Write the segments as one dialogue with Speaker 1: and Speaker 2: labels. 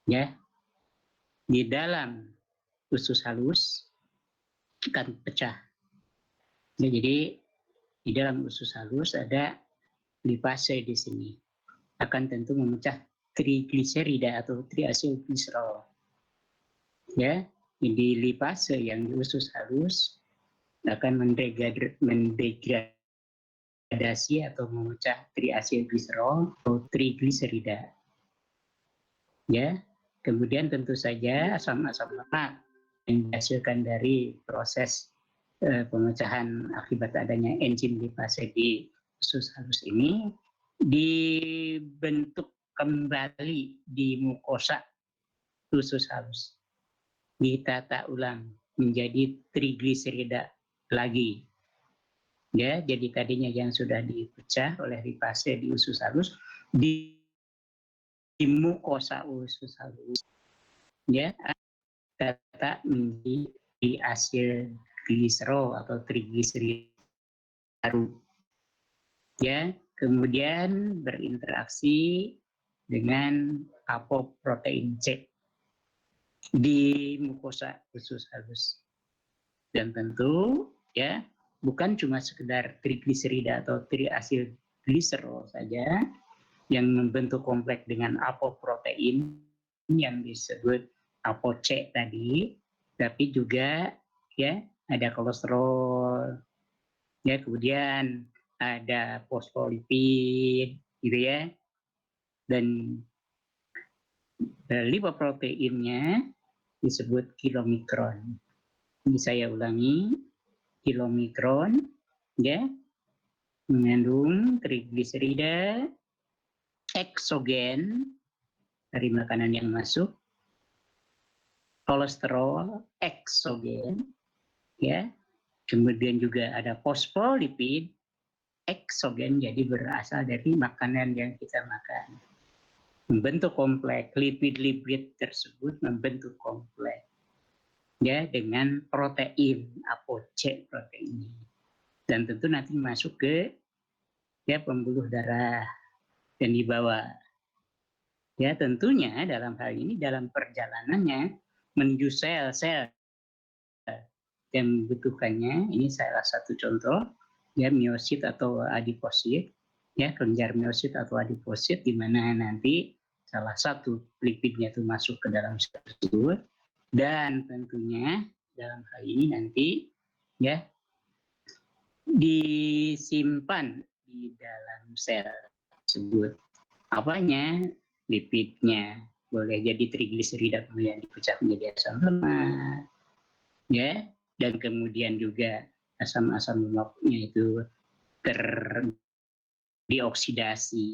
Speaker 1: ya, di dalam usus halus akan pecah. Ya, jadi di dalam usus halus ada lipase di sini, akan tentu memecah trigliserida atau triacylglycerol. Ya, di lipase yang di usus halus akan mendegradasi atau memecah triacylglycerol atau trigliserida. Ya, kemudian tentu saja asam-asam lemak yang dihasilkan dari proses pemecahan akibat adanya enzim lipase di usus halus ini dibentuk kembali di mukosa usus halus, ditata ulang menjadi trigliserida lagi. Ya, jadi tadinya yang sudah dipecah oleh lipase di usus halus di mukosa usus halus, ya, tata menjadi asil gliserol atau trigliserida baru. Ya, kemudian berinteraksi dengan apoprotein C di mukosa usus halus. Dan tentu ya, bukan cuma sekedar trigliserida atau triacylglycerol saja yang membentuk kompleks dengan apoprotein yang disebut apoC tadi, tapi juga ya ada kolesterol, ya, kemudian ada fosfolipid gitu ya, dan lipoproteinnya disebut kilomikron. Ini saya ulangi, kilomikron ya, mengandung trigliserida eksogen dari makanan yang masuk, kolesterol eksogen ya, kemudian juga ada fosfolipid eksogen, jadi berasal dari makanan yang kita makan. Membentuk kompleks, lipid-lipid tersebut membentuk kompleks ya dengan protein, apoC protein. Dan tentu nanti masuk ke ya pembuluh darah dan dibawa. Ya, tentunya dalam hal ini dalam perjalanannya menuju sel-sel yang membutuhkannya, ini salah satu contoh ya, miosit atau adiposit, ya, kelenjar miosit atau adiposit, di mana nanti salah satu lipidnya itu masuk ke dalam sel tersebut, dan tentunya dalam hal ini nanti ya disimpan di dalam sel tersebut. Apanya? Lipidnya. Boleh jadi trigliserida kemudian dipecah menjadi asam lemak, ya, dan kemudian juga asam-asam lemaknya itu terdioksidasi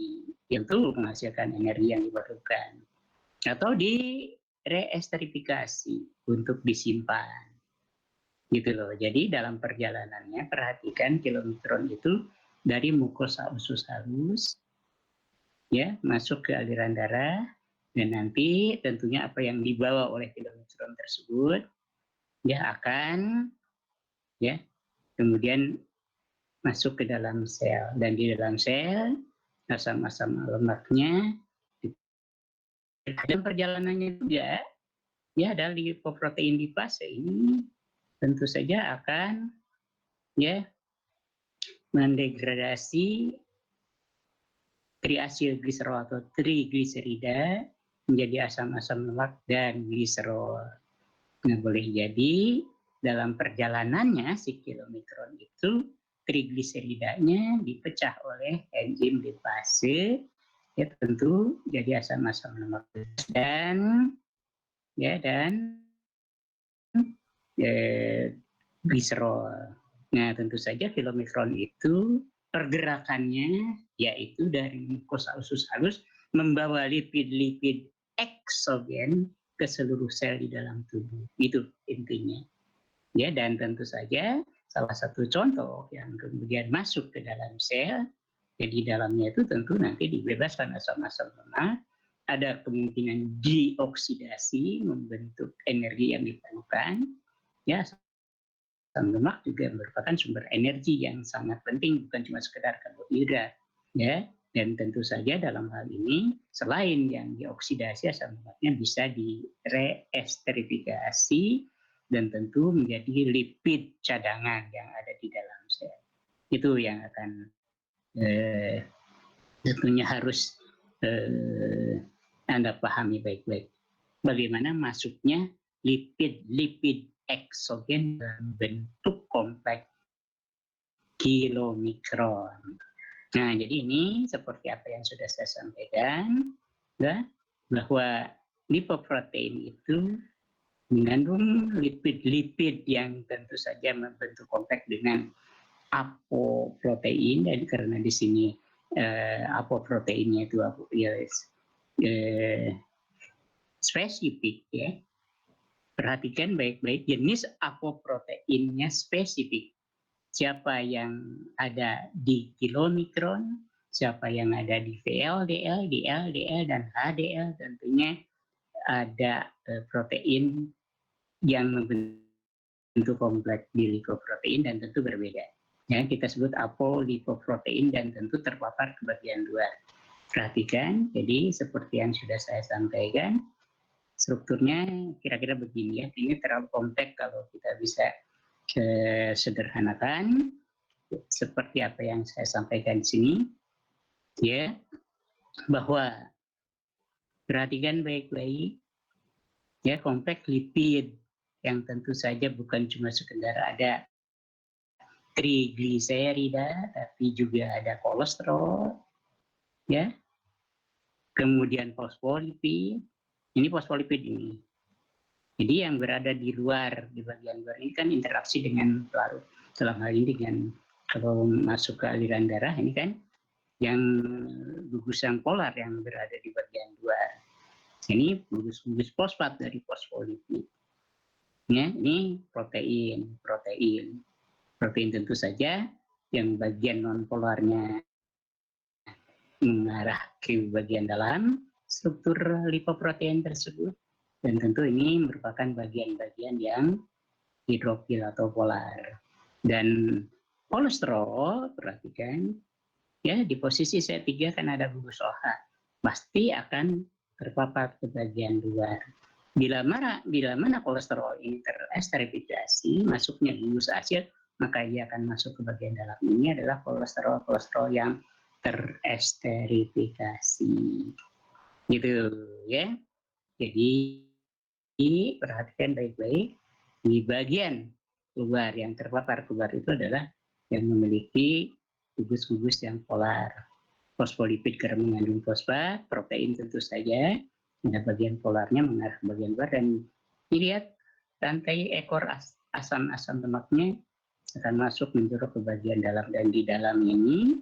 Speaker 1: itu menghasilkan energi yang dibutuhkan, atau di reesterifikasi untuk disimpan gitu loh. Jadi dalam perjalanannya perhatikan kilomikron itu dari mukosa usus halus ya masuk ke aliran darah, dan nanti tentunya apa yang dibawa oleh kilomikron tersebut ya akan ya kemudian masuk ke dalam sel, dan di dalam sel asam-asam lemaknya dan perjalanannya juga ya dari lipoprotein lipase ini tentu saja akan ya mendegradasi triacylglycerol atau trigliserida menjadi asam-asam lemak dan gliserol. Nah, boleh jadi dalam perjalanannya si kilomikron itu trigliseridanya dipecah oleh enzim lipase, ya tentu jadi asam-asam lemak dan ya dan gliserol. Nah, tentu saja kilomikron itu pergerakannya yaitu dari mukosa usus halus membawa lipid-lipid eksogen ke seluruh sel di dalam tubuh. Itu intinya. Ya, dan tentu saja salah satu contoh yang kemudian masuk ke dalam sel, jadi dalamnya itu tentu nanti dibebaskan asam-asam lemak, ada kemungkinan dioksidasi membentuk energi yang diperlukan. Ya, asam lemak juga merupakan sumber energi yang sangat penting, bukan cuma sekedar karbohidrat. Ya, Dan tentu saja dalam hal ini selain yang dioksidasi asam lemaknya bisa direesterifikasi dan tentu menjadi lipid cadangan yang ada di dalam sel. Itu yang akan tentunya harus Anda pahami baik-baik. Bagaimana masuknya lipid eksogen dalam bentuk kompleks kilomikron. Nah, jadi ini seperti apa yang sudah saya sampaikan, ya, bahwa lipoprotein itu mengandung lipid-lipid yang tentu saja membentuk kompleks dengan apoprotein, dan karena di sini apoproteinnya itu spesifik, ya. Perhatikan baik-baik jenis apoproteinnya spesifik. Siapa yang ada di kilomikron, siapa yang ada di VLDL, DLDL, dan HDL, tentunya ada protein yang membentuk kompleks di lipoprotein dan tentu berbeda. Ya, kita sebut apolipoprotein dan tentu terpapar ke bagian luar. Perhatikan, jadi seperti yang sudah saya sampaikan, strukturnya kira-kira begini ya. Ini terlalu kompleks kalau kita bisa sederhanakan seperti apa yang saya sampaikan di sini, ya, bahwa perhatikan baik-baik, ya, kompleks lipid yang tentu saja bukan cuma sekedar ada trigliserida, tapi juga ada kolesterol, ya, kemudian fosfolipid. Ini fosfolipid ini. Jadi yang berada di luar, di bagian luar ini kan interaksi dengan pelarut. Dalam hal ini dengan kalau masuk ke aliran darah ini kan yang gugusan polar yang berada di bagian luar. Ini gugus-gugus fosfat dari fosfolipid. Ya, ini protein tentu saja yang bagian non polarnya mengarah ke bagian dalam struktur lipoprotein tersebut, dan tentu ini merupakan bagian-bagian yang hidrofil atau polar. Dan kolesterol, perhatikan, ya, di posisi C3 kan ada gugus OH, pasti akan terpapar ke bagian luar. Bila mana kolesterol ini teresterifikasi, masuknya gugus asid, maka ia akan masuk ke bagian dalam. Ini adalah kolesterol yang teresterifikasi, gitu ya. Jadi perhatikan baik-baik, di bagian luar yang terpapar keluar itu adalah yang memiliki gugus-gugus yang polar. Fosfolipid karena mengandung fosfat, protein tentu saja ada bagian polarnya mengarah ke bagian luar, dan dilihat rantai ekor asam lemaknya akan masuk menjurus ke bagian dalam, dan di dalam ini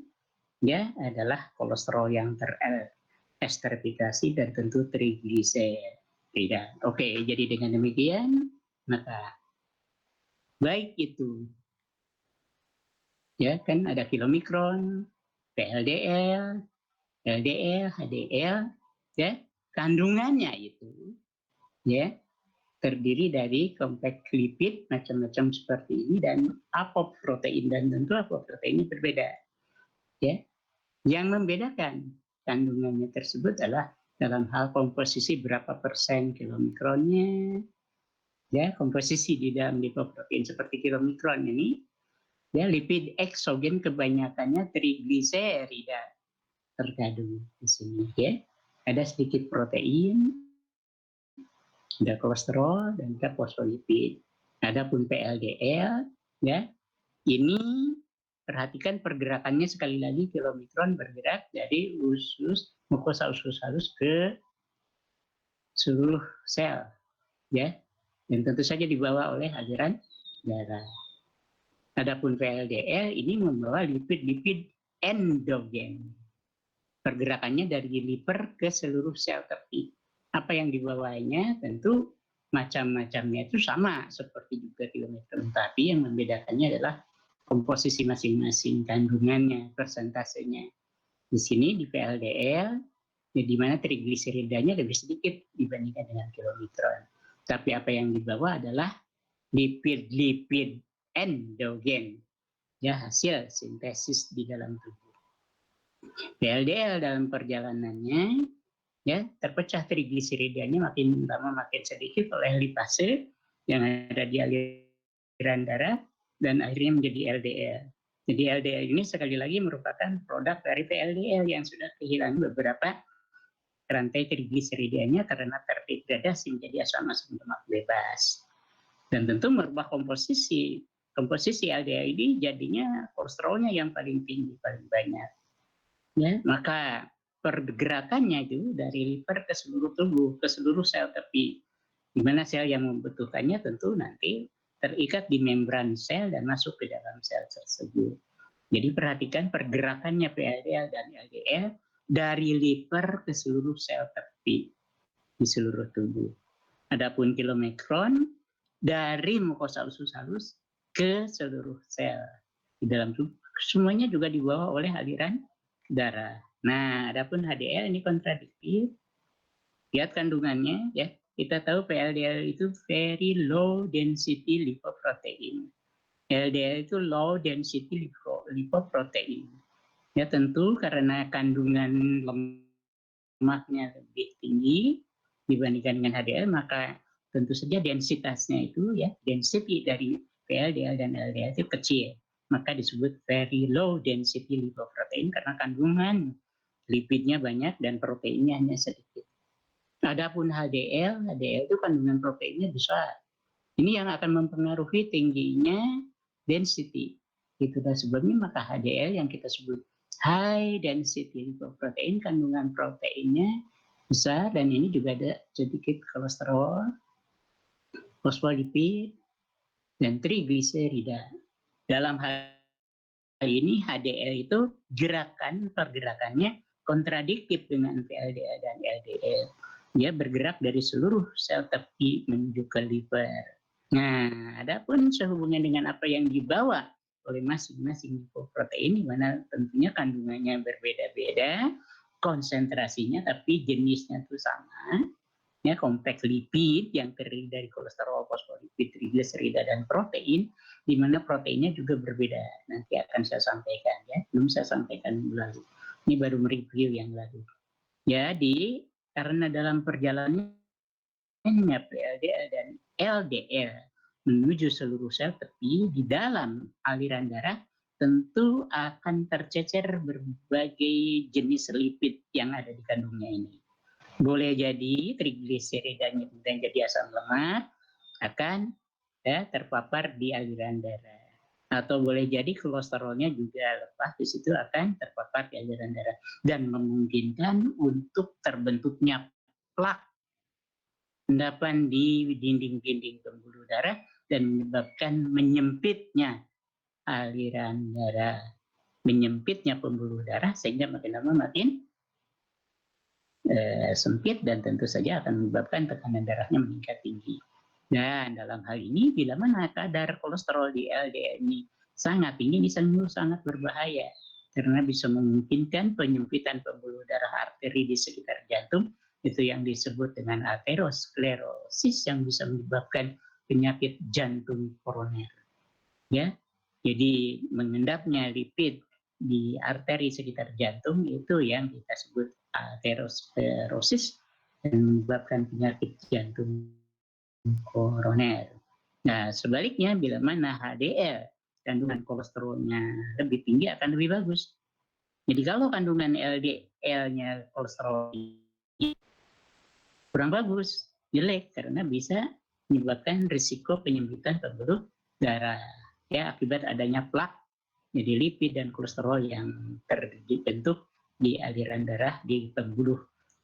Speaker 1: ya adalah kolesterol yang teresterifikasi dan tentu trigliserida. Oke, jadi dengan demikian maka baik itu ya kan ada kilomikron, VLDL, LDL, HDL, ya, kandungannya itu ya terdiri dari kompleks lipid macam-macam seperti ini dan apoprotein, dan tentu apoprotein ini berbeda, ya. Yang membedakan kandungannya tersebut adalah dalam hal komposisi berapa persen kilomikronnya, ya, komposisi di dalam lipoprotein seperti kilomikron ini, ya, lipid eksogen kebanyakannya trigliserida terkandung di sini, ya. Ada sedikit protein, ada kolesterol, dan ada fosfolipid. Adapun PLDL, ya, ini perhatikan pergerakannya sekali lagi, kilomikron bergerak dari usus mukosa usus halus ke seluruh sel, ya, dan tentu saja dibawa oleh aliran darah. Adapun VLDL ini membawa lipid-lipid endogen. Pergerakannya dari liver ke seluruh sel, tapi apa yang dibawanya tentu macam-macamnya itu sama seperti juga kilomikron, tapi yang membedakannya adalah komposisi masing-masing kandungannya, persentasenya. Di sini di VLDL, ya, di mana trigliseridanya lebih sedikit dibandingkan dengan kilomikron. Tapi apa yang dibawa adalah lipid-lipid endogen, ya, hasil sintesis di dalam tubuh. LDL dalam perjalanannya ya terpecah trigliseridanya makin lama makin sedikit oleh lipase yang ada di aliran darah dan akhirnya menjadi LDL. Jadi LDL ini sekali lagi merupakan produk dari VLDL yang sudah kehilangan beberapa rantai trigliseridanya karena terdegradasi menjadi asam lemak bebas. Dan tentu merubah komposisi LDL ini jadinya kolesterolnya yang paling tinggi, paling banyak. Ya, maka pergerakannya itu dari liver ke seluruh tubuh, ke seluruh sel tepi. Di mana sel yang membutuhkannya tentu nanti terikat di membran sel dan masuk ke dalam sel tersebut. Jadi perhatikan pergerakannya VLDL dan LDL dari liver ke seluruh sel tepi di seluruh tubuh. Adapun kilomikron dari mukosa usus halus ke seluruh sel di dalam tubuh. Semuanya juga dibawa oleh aliran darah. Nah, adapun HDL ini kontradiktif. Lihat kandungannya ya. Kita tahu VLDL itu very low density lipoprotein. LDL itu low density lipoprotein. Ya tentu karena kandungan lemaknya lebih tinggi dibandingkan dengan HDL, maka tentu saja densitasnya itu ya, density dari VLDL dan LDL itu kecil. Maka disebut very low density lipoprotein karena kandungan lipidnya banyak dan proteinnya hanya sedikit. Adapun HDL itu kandungan proteinnya besar. Ini yang akan mempengaruhi tingginya density. Itulah sebabnya maka HDL yang kita sebut high density lipoprotein, kandungan proteinnya besar dan ini juga ada sedikit kolesterol, fosfolipid, dan trigliserida. Dalam hal ini HDL itu pergerakannya kontradiktif dengan VLDL dan LDL. Dia bergerak dari seluruh sel tepi menuju ke liver. Nah, adapun sehubungan dengan apa yang dibawa oleh masing-masing lipoprotein, di mana tentunya kandungannya berbeda-beda, konsentrasinya tapi jenisnya itu sama. Ya, kompleks lipid yang terdiri dari kolesterol, fosfolipid, trigliserida, dan protein, di mana proteinnya juga berbeda. Nanti akan saya sampaikan ya, belum saya sampaikan minggu lalu. Ini baru mereview yang lalu. Jadi, karena dalam perjalanannya VLDL dan LDL menuju seluruh sel tepi di dalam aliran darah, tentu akan tercecer berbagai jenis lipid yang ada di kandungnya ini. Boleh jadi trigliseridanya kemudian jadi asam lemak akan ya, terpapar di aliran darah. Atau boleh jadi kolesterolnya juga lepas di situ akan terpapar di aliran darah dan memungkinkan untuk terbentuknya plak endapan di dinding-dinding pembuluh darah dan menyebabkan menyempitnya aliran darah, menyempitnya pembuluh darah sehingga makin lama makin sempit dan tentu saja akan menyebabkan tekanan darahnya meningkat tinggi. Dan dalam hal ini bila mana kadar kolesterol di LDL ini sangat tinggi, ini sangat berbahaya karena bisa memungkinkan penyempitan pembuluh darah arteri di sekitar jantung, itu yang disebut dengan aterosklerosis yang bisa menyebabkan penyakit jantung koroner. Ya, jadi mengendapnya lipid di arteri sekitar jantung itu yang kita sebut aterosklerosis dan menyebabkan penyakit jantung koroner. Nah, sebaliknya bila mana HDL kandungan kolesterolnya lebih tinggi akan lebih bagus. Jadi kalau kandungan LDL-nya kolesterol kurang bagus, jelek karena bisa menyebabkan risiko penyempitan pembuluh darah ya akibat adanya plak jadi lipid dan kolesterol yang terbentuk di aliran darah di pembuluh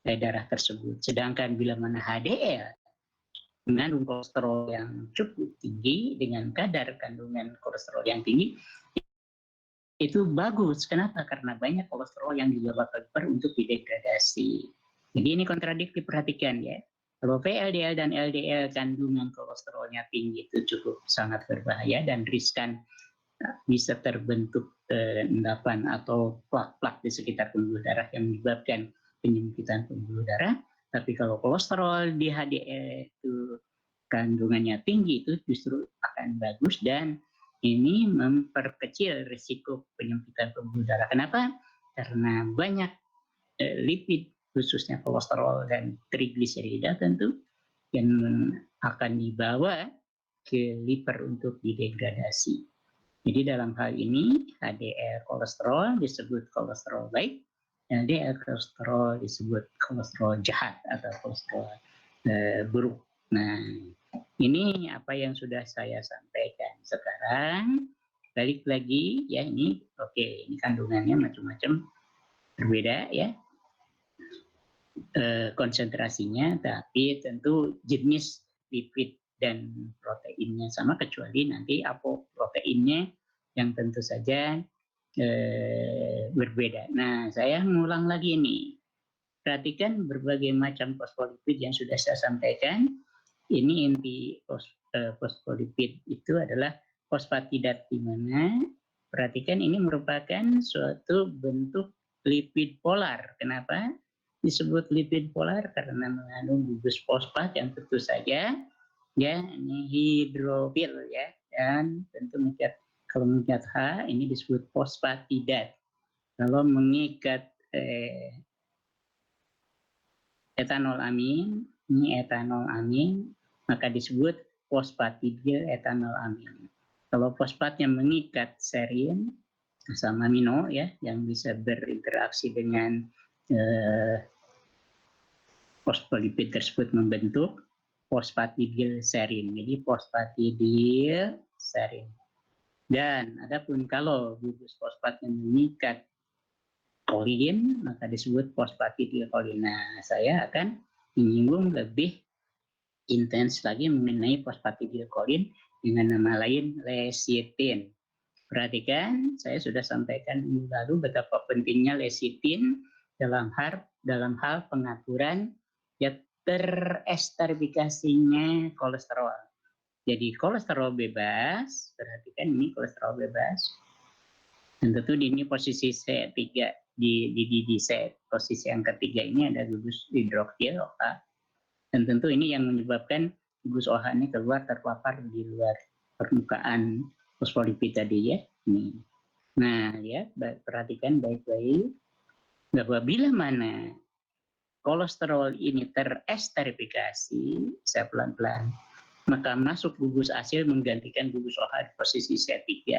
Speaker 1: darah tersebut. Sedangkan bila mana HDL mengandung kolesterol yang cukup tinggi dengan kadar kandungan kolesterol yang tinggi itu bagus. Kenapa? Karena banyak kolesterol yang dibawa ke liver untuk didegradasi. Jadi ini kontradiktif, perhatikan ya. Kalau VLDL dan LDL kandungan kolesterolnya tinggi itu cukup sangat berbahaya dan riskan bisa terbentuk endapan atau plak-plak di sekitar pembuluh darah yang menyebabkan penyempitan pembuluh darah. Tapi kalau kolesterol di HDL itu kandungannya tinggi itu justru akan bagus dan ini memperkecil risiko penyempitan pembuluh darah. Kenapa? karena banyak lipid, khususnya kolesterol dan trigliserida tentu, yang akan dibawa ke liver untuk didegradasi. Jadi dalam hal ini HDL kolesterol disebut kolesterol baik, LDL kolesterol disebut kolesterol jahat atau kolesterol buruk. Nah, ini apa yang sudah saya sampaikan. Sekarang balik lagi ya, ini oke, ini kandungannya macam-macam berbeda ya, konsentrasinya, tapi tentu jenis lipid dan proteinnya sama, kecuali nanti apoproteinnya yang tentu saja berbeda. Nah, saya ngulang lagi nih. Perhatikan berbagai macam fosfolipid yang sudah saya sampaikan. Ini inti fosfolipid itu adalah fosfatidat, di mana perhatikan ini merupakan suatu bentuk lipid polar. Kenapa disebut lipid polar? Karena mengandung gugus fosfat yang tentu saja ya ini hidrofil ya, dan tentu mengikat, kalau mengikat H ini disebut fosfatidat. Kalau mengikat etanol amin, ini etanol amin, maka disebut fosfatidil etanol amin. Kalau fosfat yang mengikat serin asam amino ya, yang bisa berinteraksi dengan fosfolipid tersebut membentuk fosfatidil serin. Jadi fosfatidil serin. Dan adapun kalau gugus fosfat yang mengikat kolin, maka disebut fosfatidilkolin. Nah, saya akan menyinggung lebih intens lagi mengenai fosfatidilkolin dengan nama lain lecitin. Perhatikan, saya sudah sampaikan minggu lalu betapa pentingnya lecitin dalam hal pengaturan ya teresterifikasinya kolesterol. Jadi kolesterol bebas, perhatikan ini kolesterol bebas. Dan tentu ini posisi C3, di posisi yang ketiga ini ada gugus hidroksil OH. Dan tentu ini yang menyebabkan gugus OH ini keluar terpapar di luar permukaan fosfolipid tadi ya. Ini. Nah ya, perhatikan baik-baik bahwa bila mana kolesterol ini teresterifikasi, saya pelan-pelan, maka masuk gugus asil menggantikan gugus OH di posisi C3.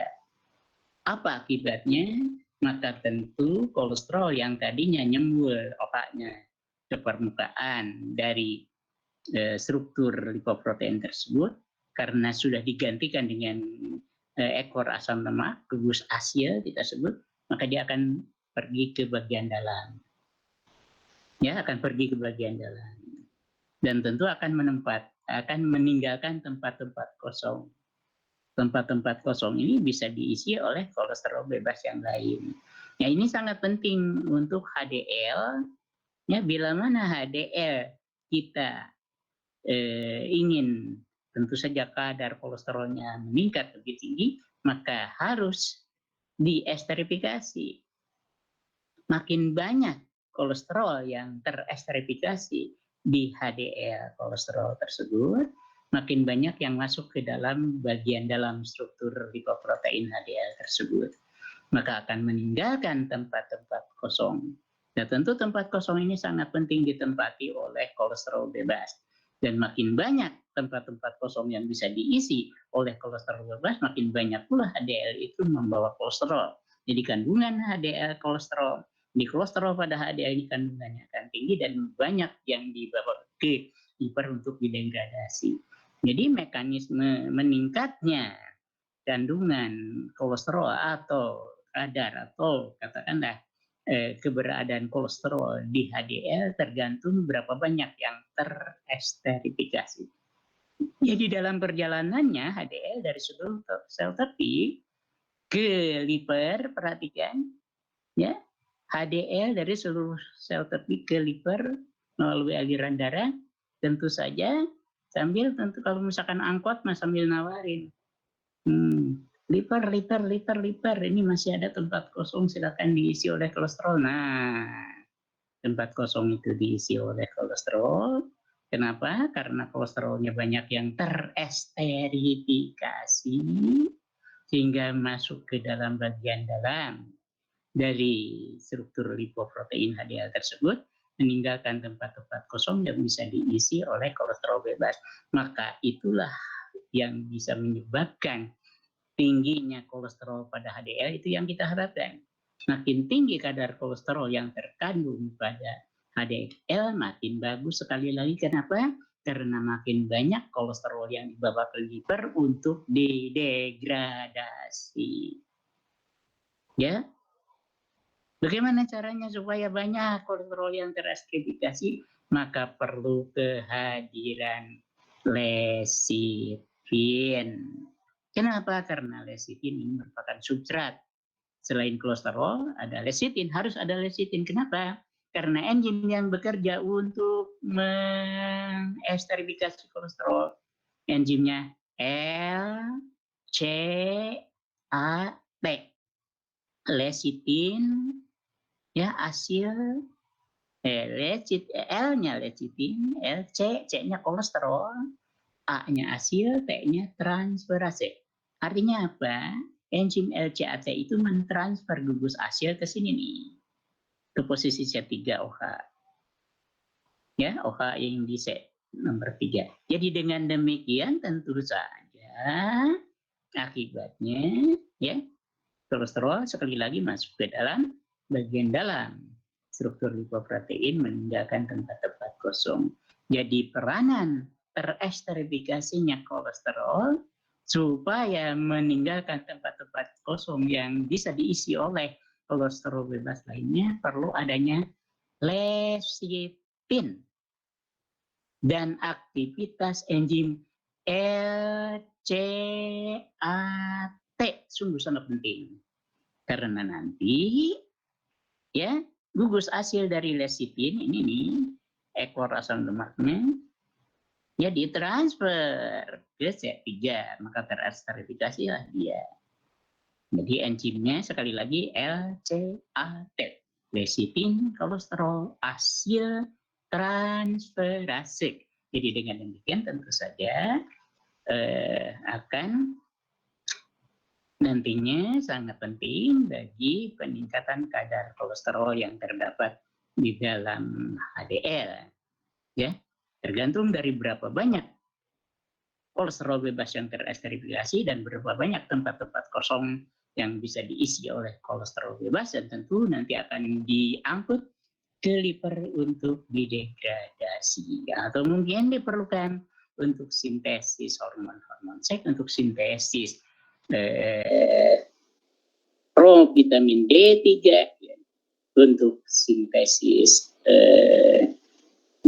Speaker 1: Apa akibatnya? Maka tentu kolesterol yang tadinya nyembul OH-nya ke permukaan dari struktur lipoprotein tersebut, karena sudah digantikan dengan ekor asam lemak, gugus asil kita sebut, maka dia akan pergi ke bagian dalam. Ya, akan pergi ke bagian dalam. Dan tentu akan meninggalkan tempat-tempat kosong. Tempat-tempat kosong ini bisa diisi oleh kolesterol bebas yang lain. Ya, ini sangat penting untuk HDL. Ya, bila mana HDL kita ingin tentu saja kadar kolesterolnya meningkat lebih tinggi, maka harus diesterifikasi. Makin banyak kolesterol yang teresterifikasi di HDL kolesterol tersebut, makin banyak yang masuk ke dalam bagian dalam struktur lipoprotein HDL tersebut. Maka akan meninggalkan tempat-tempat kosong. Dan tentu tempat kosong ini sangat penting ditempati oleh kolesterol bebas. Dan makin banyak tempat-tempat kosong yang bisa diisi oleh kolesterol bebas, makin banyak pula HDL itu membawa kolesterol. Jadi kandungan HDL kolesterol, di kolesterol pada HDL ini kandungannya akan tinggi dan banyak yang dibawa ke liver untuk didegradasi. Jadi mekanisme meningkatnya kandungan kolesterol atau kadar atau katakanlah keberadaan kolesterol di HDL tergantung berapa banyak yang teresterifikasi. Jadi dalam perjalanannya HDL dari seluruh sel tepi ke liver, perhatikan ya, HDL dari seluruh sel tepi ke liver melalui aliran darah, tentu saja sambil tentu kalau misalkan angkot mas sambil nawarin, liver, ini masih ada tempat kosong, silakan diisi oleh kolesterol. Nah, tempat kosong itu diisi oleh kolesterol. Kenapa? Karena kolesterolnya banyak yang teresterifikasi sehingga masuk ke dalam bagian dalam. dari struktur lipoprotein HDL tersebut meninggalkan tempat-tempat kosong yang bisa diisi oleh kolesterol bebas. Maka itulah yang bisa menyebabkan tingginya kolesterol pada HDL, itu yang kita harapkan. Makin tinggi kadar kolesterol yang terkandung pada HDL, makin bagus. Sekali lagi, kenapa? Karena makin banyak kolesterol yang dibawa ke liver untuk didegradasi. Ya, bagaimana caranya supaya banyak kolesterol yang terestrifikasi? Maka perlu kehadiran lecithin. Kenapa? Karena lecithin ini merupakan substrat. Selain kolesterol, ada lecithin. Harus ada lecithin. Kenapa? Karena enzim yang bekerja untuk mengesterifikasi kolesterol, enzimnya LCAT. Lecithin, ya, asil L-nya lecithin, C-nya kolesterol, A-nya asil, T-nya transferase. Artinya apa? Enzim LCAT itu mentransfer gugus asil ke sini nih, ke posisi C3OH. Ya, OH yang di C nomor 3. Jadi dengan demikian tentu saja akibatnya, ya, kolesterol sekali lagi masuk ke dalam bagian dalam struktur lipoprotein, meninggalkan tempat-tempat kosong. Jadi peranan teresterifikasinya kolesterol supaya meninggalkan tempat-tempat kosong yang bisa diisi oleh kolesterol bebas lainnya, perlu adanya lecithin dan aktivitas enzim LCAT sungguh sangat penting. Karena nanti, ya, gugus asil dari lecithin ini nih, ekor asam lemaknya, ya, ditransfer ke C3, maka teresterifikasilah dia. Jadi enzimnya sekali lagi LCAT, lecithin, kolesterol, asil transferase. Jadi dengan demikian tentu saja akan nantinya sangat penting bagi peningkatan kadar kolesterol yang terdapat di dalam HDL. Ya, tergantung dari berapa banyak kolesterol bebas yang teresterifikasi dan berapa banyak tempat-tempat kosong yang bisa diisi oleh kolesterol bebas, dan tentu nanti akan diangkut ke liver untuk didegradasi, atau mungkin diperlukan untuk sintesis hormon-hormon seks, untuk sintesis provitamin D3, ya, untuk sintesis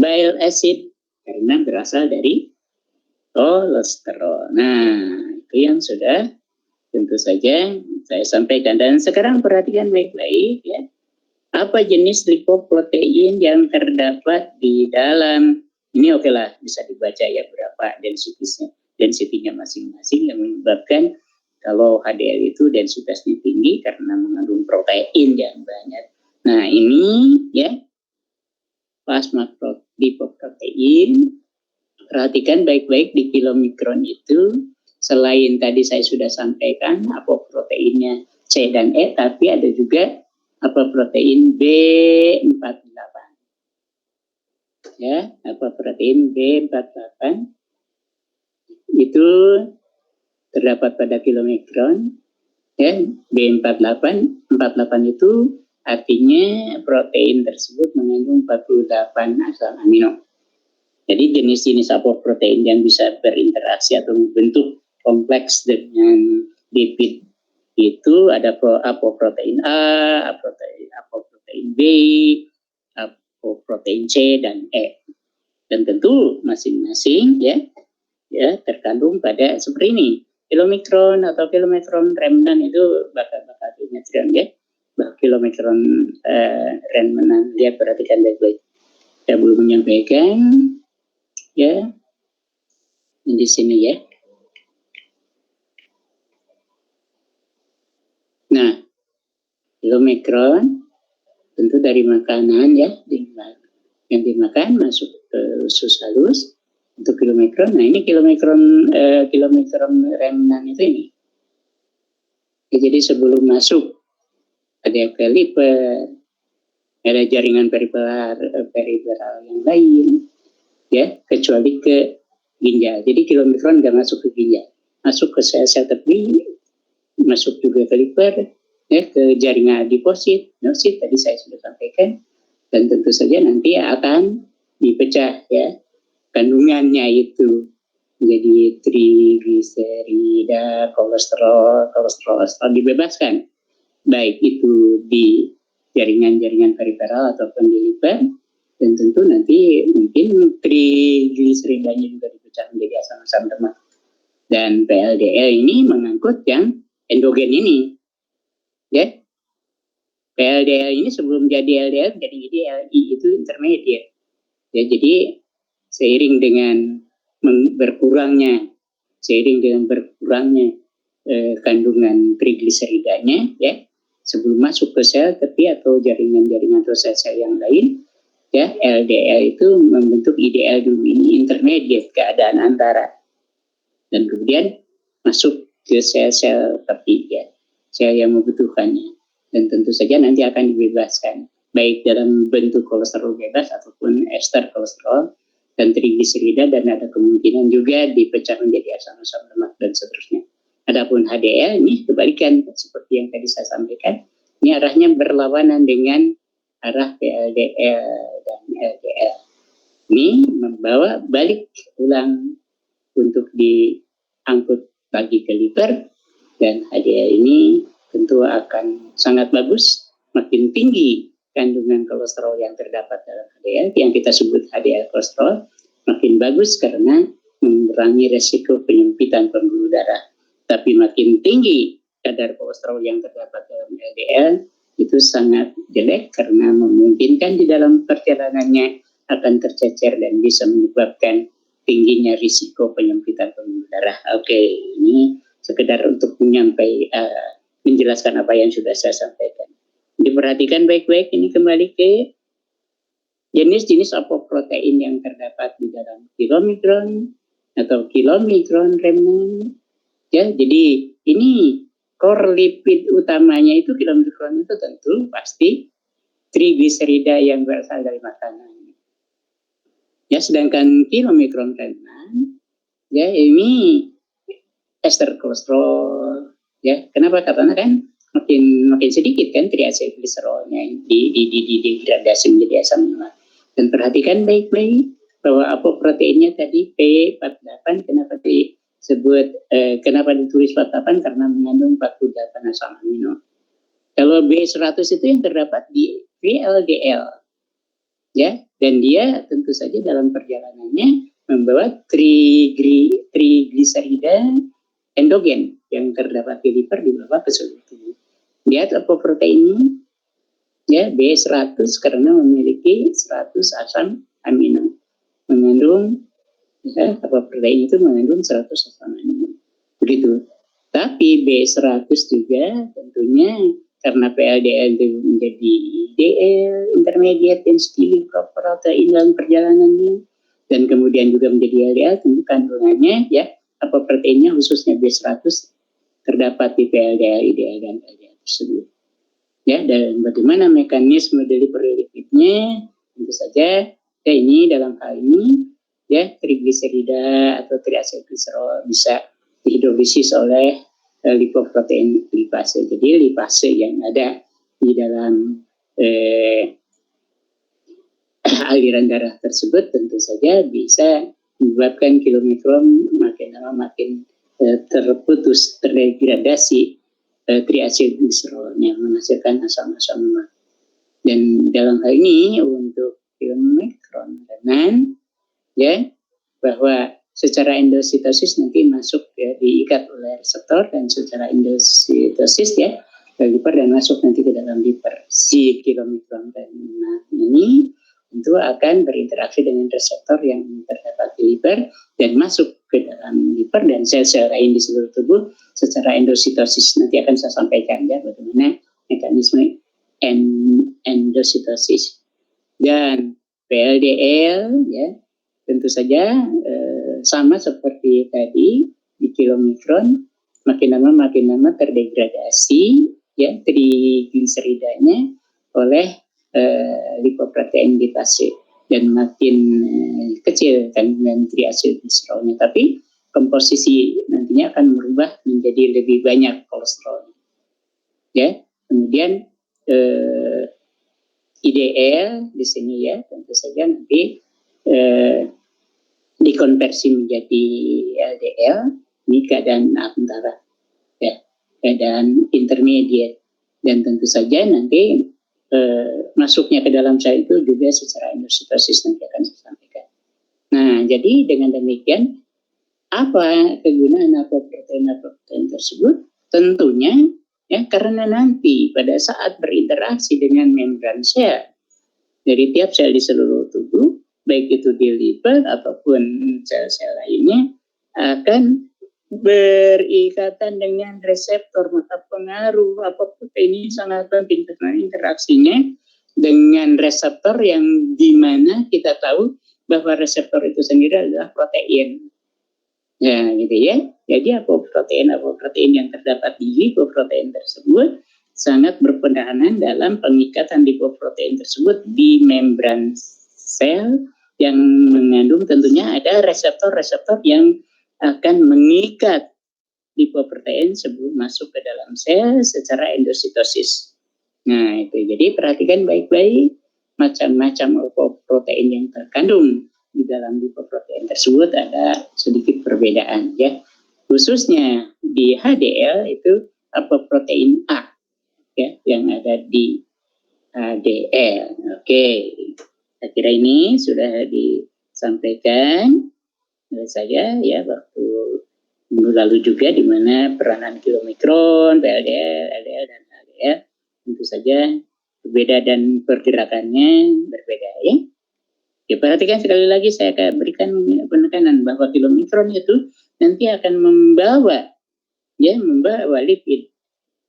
Speaker 1: bile acid karena berasal dari kolesterol. Nah, itu yang sudah tentu saja saya sampaikan. Dan sekarang perhatikan baik-baik, ya, apa jenis lipoprotein yang terdapat di dalam ini. Oke lah, bisa dibaca ya berapa densitinya masing-masing yang menyebabkan kalau HDL itu densitasnya tinggi karena mengandung protein yang banyak. Nah, ini, ya, plasma lipoprotein. Perhatikan baik-baik di kilomikron itu, selain tadi saya sudah sampaikan apoproteinnya C dan E, tapi ada juga apoprotein B48. Ya, apoprotein B48 itu terdapat pada kilomikron. Ya, B48 itu artinya protein tersebut mengandung 48 asam amino. Jadi jenis-jenis apoprotein yang bisa berinteraksi atau membentuk kompleks dengan lipid itu ada apoprotein A, apoprotein B, apoprotein C dan E. Dan tentu masing-masing, ya terkandung pada seperti ini. Kilomikron atau kilomikron remnan itu bakat-bakat neutron, ya. Kilomikron remnan, dia perhatikan baik-baik. Saya belum menyampaikan, ya, di sini, ya. Nah, kilomikron tentu dari makanan, ya, yang dimakan masuk ke usus halus untuk kilomikron. Nah, ini kilomikron remnan itu ini. Ya, jadi sebelum masuk ada ke liver, ada jaringan periferal yang lain, ya, kecuali ke ginjal. Jadi kilomikron nggak masuk ke ginjal, masuk ke sel-sel tepi, masuk juga ke liver, ya, ke jaringan adiposit, nosit tadi saya sudah sampaikan, dan tentu saja nanti akan dipecah, ya, kandungannya itu menjadi trigliserida, kolesterol dibebaskan, baik itu di jaringan-jaringan periferal ataupun di liver, dan tentu nanti mungkin trigliseridanya juga dipecah menjadi asam-asam lemak. Dan PLDL ini mengangkut yang endogen ini, ya. PLDL ini sebelum jadi LDL jadi LI, itu intermediate, ya. Jadi seiring dengan berkurangnya kandungan trigliseridanya, ya, sebelum masuk ke sel tepi atau jaringan-jaringan atau sel-sel yang lain, ya, LDL itu membentuk IDL dulu, ini intermediate, keadaan antara, dan kemudian masuk ke sel-sel tepi, ya, sel yang membutuhkannya, dan tentu saja nanti akan dibebaskan baik dalam bentuk kolesterol bebas ataupun ester kolesterol dan trigliserida, dan ada kemungkinan juga dipecah menjadi asam-asam lemak dan seterusnya. Adapun HDL ini kebalikan, seperti yang tadi saya sampaikan, ini arahnya berlawanan dengan arah PLDL dan LDL. Ini membawa balik ulang untuk diangkut lagi ke liver, dan HDL ini tentu akan sangat bagus, makin tinggi kandungan kolesterol yang terdapat dalam HDL, yang kita sebut HDL kolesterol, makin bagus karena mengurangi resiko penyempitan pembuluh darah. Tapi makin tinggi kadar kolesterol yang terdapat dalam LDL, itu sangat jelek karena memungkinkan di dalam perjalanannya akan tercecer dan bisa menyebabkan tingginya risiko penyempitan pembuluh darah. Oke, ini sekedar untuk menjelaskan apa yang sudah saya sampaikan. Diperhatikan baik-baik, ini kembali ke jenis-jenis apoprotein yang terdapat di dalam kilomikron atau kilomikron remnant. Ya, jadi ini core lipid utamanya itu kilomikron itu tentu pasti trigliserida yang berasal dari makanan. Ya, sedangkan kilomikron remnant, ya, ini ester kolesterol, ya. Kenapa? Karena kan makin sedikit kan triacylglycerolnya degradasi menjadi asam lemak. Dan perhatikan baik-baik bahwa apoproteinnya tadi P48, kenapa disebut kenapa ditulis 48? Karena mengandung 48 asam amino. Kalau B100 itu yang terdapat di VLDL, ya, dan dia tentu saja dalam perjalanannya membawa trigliserida endogen yang terdapat di liver dibawa ke seluruh tubuh. Lihat apoproteinnya, ya, B100 karena memiliki 100 asam amino, mengandung, ya, apoprotein itu mengandung 100 asam amino, begitu. Tapi B100 juga tentunya karena PLDL itu menjadi DL intermediate density protein dalam perjalanannya, dan kemudian juga menjadi LDL, tentu kandungannya, ya, apoproteinnya khususnya B100 terdapat di PLDL, IDL, dan LDL tersebut. Ya, dan bagaimana mekanisme delivery lipidnya? Tentu saja, ya, ini dalam hal ini, ya, trigliserida atau triacylglycerol bisa dihidrolisis oleh lipoprotein lipase. Jadi lipase yang ada di dalam aliran darah tersebut tentu saja bisa menyebabkan kilomikron makin lama makin terputus, terdegradasi triacylglycerolnya, menghasilkan asam-asam lemak. Dan dalam hal ini untuk kilomikron remnant, ya, bahwa secara endositosis nanti masuk, ya, diikat oleh reseptor, dan secara endositosis, ya, ke liver dan masuk nanti ke dalam liver. Si kilomikron remnant ini tentu akan berinteraksi dengan reseptor yang terdapat di liver dan masuk ke dalam liver dan sel-sel lain di seluruh tubuh secara endositosis. Nanti akan saya sampaikan, ya, bagaimana mekanisme endositosis. Dan PLDL, ya, tentu saja sama seperti tadi di kilomikron, makin lama terdegradasi, ya trigliseridanya oleh lipoprotein lipase, dan makin kecil kandungan triacylglycerolnya, tapi komposisi nantinya akan berubah menjadi lebih banyak kolesterol. Ya, kemudian IDL di sini ya, tentu saja nanti dikonversi menjadi LDL, ini keadaan antara, ya, keadaan intermediate, dan tentu saja nanti masuknya ke dalam sel itu juga secara endositosis nanti akan saya sampaikan. Nah, jadi dengan demikian apa kegunaan apoprotein tersebut? Tentunya ya karena nanti pada saat berinteraksi dengan membran sel dari tiap sel di seluruh tubuh, baik itu di liver ataupun sel-sel lainnya, akan berikatan dengan reseptor, maka pengaruh apoprotein ini sangat penting karena interaksinya dengan reseptor yang dimana kita tahu bahwa reseptor itu sendiri adalah protein. Ya, gitu ya. Jadi apoprotein yang terdapat di lipoprotein tersebut sangat berperanan dalam pengikatan lipoprotein tersebut di membran sel yang mengandung tentunya ada reseptor-reseptor yang akan mengikat lipoprotein sebelum masuk ke dalam sel secara endositosis. Nah, itu. Jadi perhatikan baik-baik macam-macam lipoprotein yang terkandung di dalam lipoprotein tersebut ada sedikit perbedaan ya. Khususnya di HDL itu apoprotein A ya yang ada di HDL. Oke. Saya kira ini sudah disampaikan oleh saya ya waktu minggu lalu juga, di mana peranan kilomikron, PLDL, LDL, dan HDL tentu saja berbeda dan pergerakannya berbeda ya. Ya, perhatikan sekali lagi saya akan berikan penekanan bahwa kilomikron itu nanti akan membawa lipid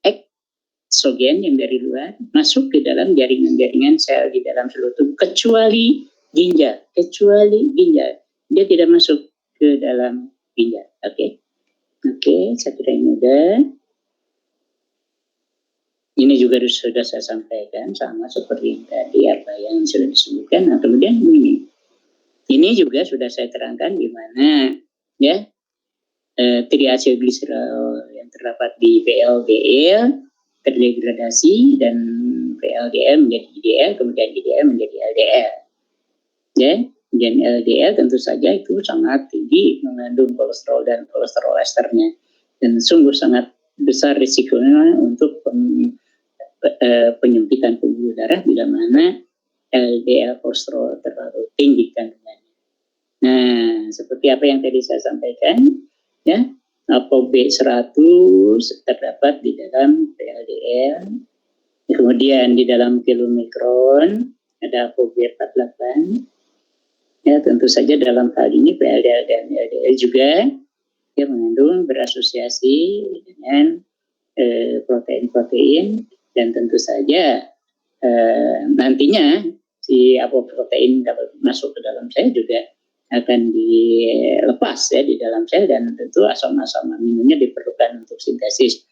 Speaker 1: eksogen yang dari luar masuk ke dalam jaringan-jaringan sel di dalam seluruh tubuh kecuali ginjal. Dia tidak masuk ke dalam ginjal. Oke, saya kira ini udah. Ini juga sudah saya sampaikan sama seperti tadi apa yang sudah disebutkan. Nah, kemudian ini juga sudah saya terangkan di mana ya triacylglycerol yang terdapat di VLDL terdegradasi dan VLDL menjadi IDL, kemudian IDL menjadi LDL. Ya, dan LDL tentu saja itu sangat tinggi mengandung kolesterol dan kolesterol esternya, dan sungguh sangat besar risikonya untuk penyempitan pembuluh darah bila mana LDL kolesterol terlalu tinggi kandungannya. Nah, seperti apa yang tadi saya sampaikan, ya, ApoB100 terdapat di dalam VLDL, kemudian di dalam kilomikron ada ApoB48. Ya, tentu saja dalam hal ini VLDL dan LDL juga ya mengandung berasosiasi dengan protein-protein, dan tentu saja nantinya si apoprotein dapat masuk ke dalam sel juga akan dilepas ya di dalam sel, dan tentu asam-asam aminonya diperlukan untuk sintesis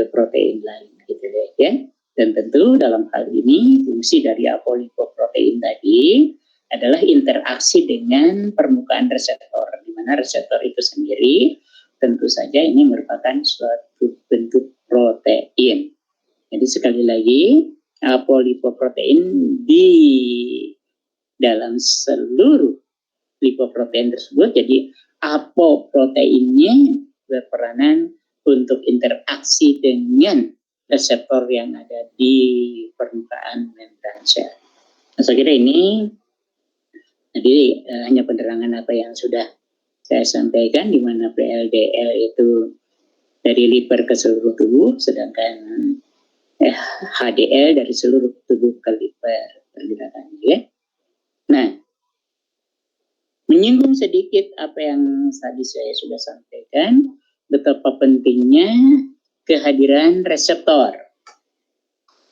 Speaker 1: protein lain gitu ya. Dan tentu dalam hal ini fungsi dari apolipoprotein tadi adalah interaksi dengan permukaan reseptor, di mana reseptor itu sendiri tentu saja ini merupakan suatu bentuk protein. Jadi sekali lagi, apolipoprotein di dalam seluruh lipoprotein tersebut, jadi apoproteinnya berperanan untuk interaksi dengan reseptor yang ada di permukaan membran sel. Nah, saya kira ini jadi hanya penerangan apa yang sudah saya sampaikan, di mana VLDL itu dari liver ke seluruh tubuh, sedangkan HDL dari seluruh tubuh ke liver pergerakannya ya. Nah, menyinggung sedikit apa yang tadi saya sudah sampaikan, betapa pentingnya kehadiran reseptor.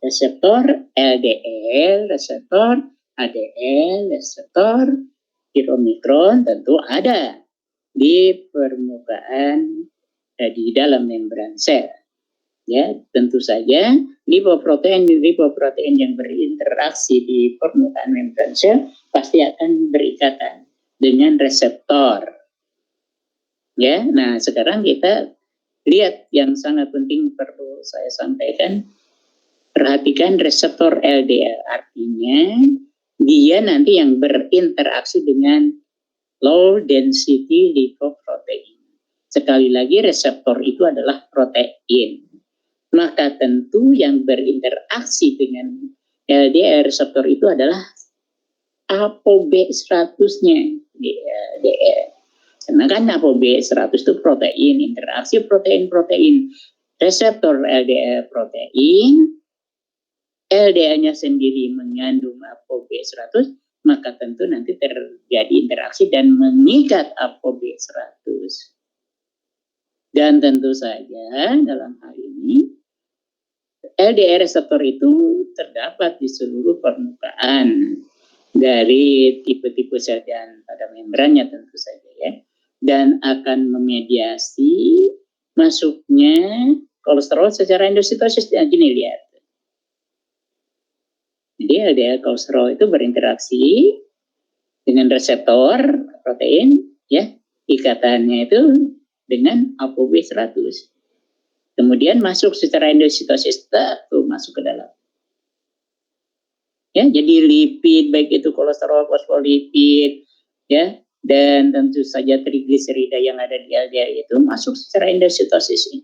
Speaker 1: Reseptor LDL, reseptor HDL, reseptor kilomikron tentu ada di permukaan di dalam membran sel. Ya, tentu saja lipoprotein yang berinteraksi di permukaan membran sel pasti akan berikatan dengan reseptor. Ya, nah sekarang kita lihat yang sangat penting perlu saya sampaikan. Perhatikan reseptor LDL, artinya dia nanti yang berinteraksi dengan low density lipoprotein. Sekali lagi reseptor itu adalah protein. Maka tentu yang berinteraksi dengan LDL reseptor itu adalah ApoB100-nya di LDL. Karena kan ApoB100 itu protein, interaksi protein-protein. Reseptor LDL protein, LDL-nya sendiri mengandung ApoB100, maka tentu nanti terjadi interaksi dan mengikat ApoB100. Dan tentu saja dalam hal ini LDL reseptor itu terdapat di seluruh permukaan dari tipe-tipe sel dan pada membrannya tentu saja ya, dan akan memediasi masuknya kolesterol secara endositosis. Nah, gini lihat, jadi LDL kolesterol itu berinteraksi dengan reseptor protein ya, ikatannya itu dengan ApoB100. Kemudian masuk secara endositosis, tuh masuk ke dalam. Ya, jadi lipid baik itu kolesterol, fosfolipid, ya, dan tentu saja trigliserida yang ada di LDL itu masuk secara endositosis.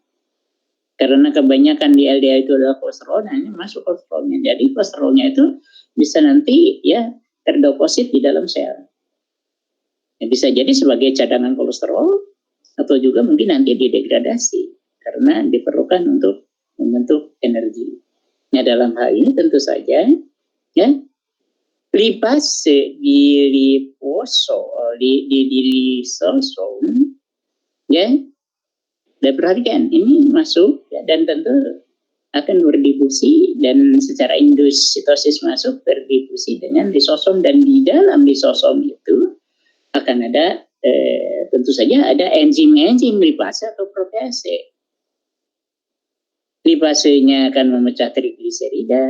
Speaker 1: Karena kebanyakan di LDL itu adalah kolesterol, nah ini masuk kolesterolnya. Jadi kolesterolnya itu bisa nanti ya terdeposit di dalam sel. Ya, bisa jadi sebagai cadangan kolesterol atau juga mungkin nanti didegradasi karena diperlukan untuk membentuk energi. Nah, dalam hal ini tentu saja ya lipase di lisosom ya, dan perhatikan ini masuk ya, dan tentu akan berdifusi dan secara endositosis masuk berdifusi dengan lisosom, dan di dalam lisosom itu akan ada tentu saja ada enzim-enzim lipase atau protease. Lipasenya akan memecah trigliserida,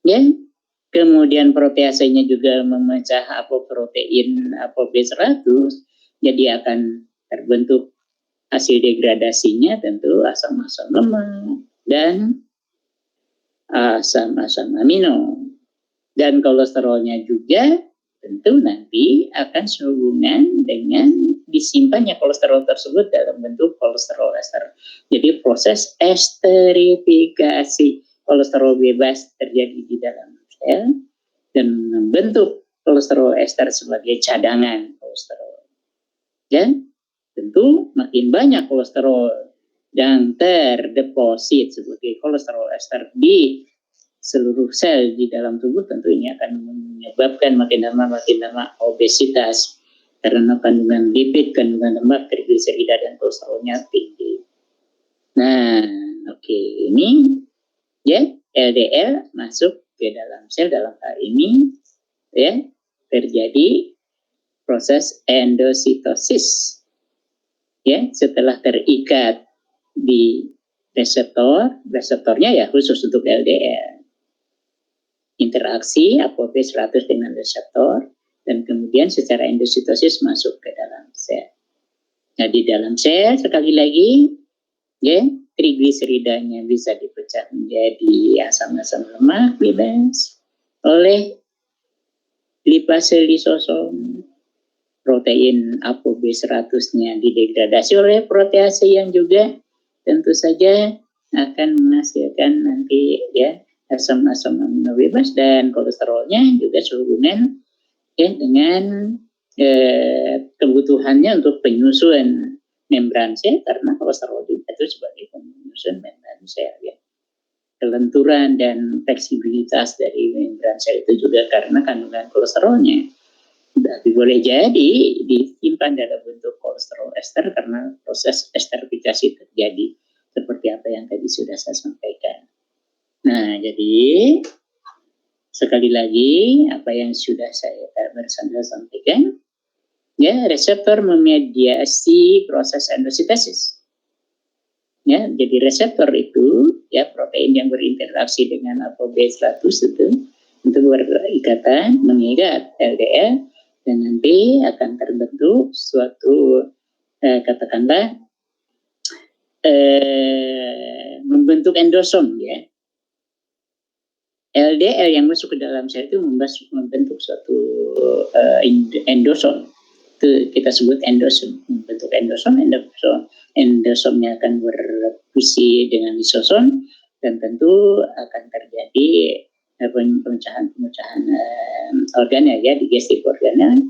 Speaker 1: ya. Kemudian proteasenya juga memecah apoprotein ApoB100, jadi akan terbentuk hasil degradasinya tentu asam-asam lemak dan asam-asam amino. Dan kolesterolnya juga tentu nanti akan sehubungan dengan disimpannya kolesterol tersebut dalam bentuk kolesterol ester. Jadi proses esterifikasi kolesterol bebas terjadi di dalam sel dan membentuk kolesterol ester sebagai cadangan kolesterol. Ya, tentu makin banyak kolesterol yang terdeposit sebagai kolesterol ester di seluruh sel di dalam tubuh, tentu ini akan menyebabkan makin lama obesitas karena kandungan lipid, kandungan lemak, trigliserida dan kolesterolnya tinggi. Nah, oke, ini ya LDL masuk ke dalam sel. Dalam hal ini ya terjadi proses endositosis. Ya, setelah terikat di reseptornya ya khusus untuk LDL. Interaksi ApoB100 dengan reseptor dan kemudian secara endositosis masuk ke dalam sel. Nah, di dalam sel sekali lagi ya trigliseridanya bisa dipecah menjadi asam-asam lemak bebas oleh lipase lisosom. Protein ApoB100-nya didegradasi oleh protease yang juga tentu saja akan menghasilkan nanti ya asam-asam amino bebas, dan kolesterolnya juga sehubungan ya dengan kebutuhannya untuk penyusuan membran sel, karena kolesterol juga itu sebagai penyusun membran sel ya. Kelenturan dan fleksibilitas dari membran sel itu juga karena kandungan kolesterolnya. Tapi boleh jadi disimpan dalam bentuk kolesterol ester karena proses esterifikasi terjadi seperti apa yang tadi sudah saya sampaikan. Nah, jadi sekali lagi apa yang sudah saya sampaikan, ya reseptor memediasi proses endositosis. Ya, jadi reseptor itu ya protein yang berinteraksi dengan ApoB100 itu berikatan mengikat LDL dan nanti akan terbentuk suatu katakanlah membentuk endosom ya. LDL yang masuk ke dalam sel itu membentuk suatu endosom. Itu kita sebut endosom. Membentuk endosomnya akan berfungsi dengan lisosom dan tentu akan terjadi pemecahan organel ya, digestif organel,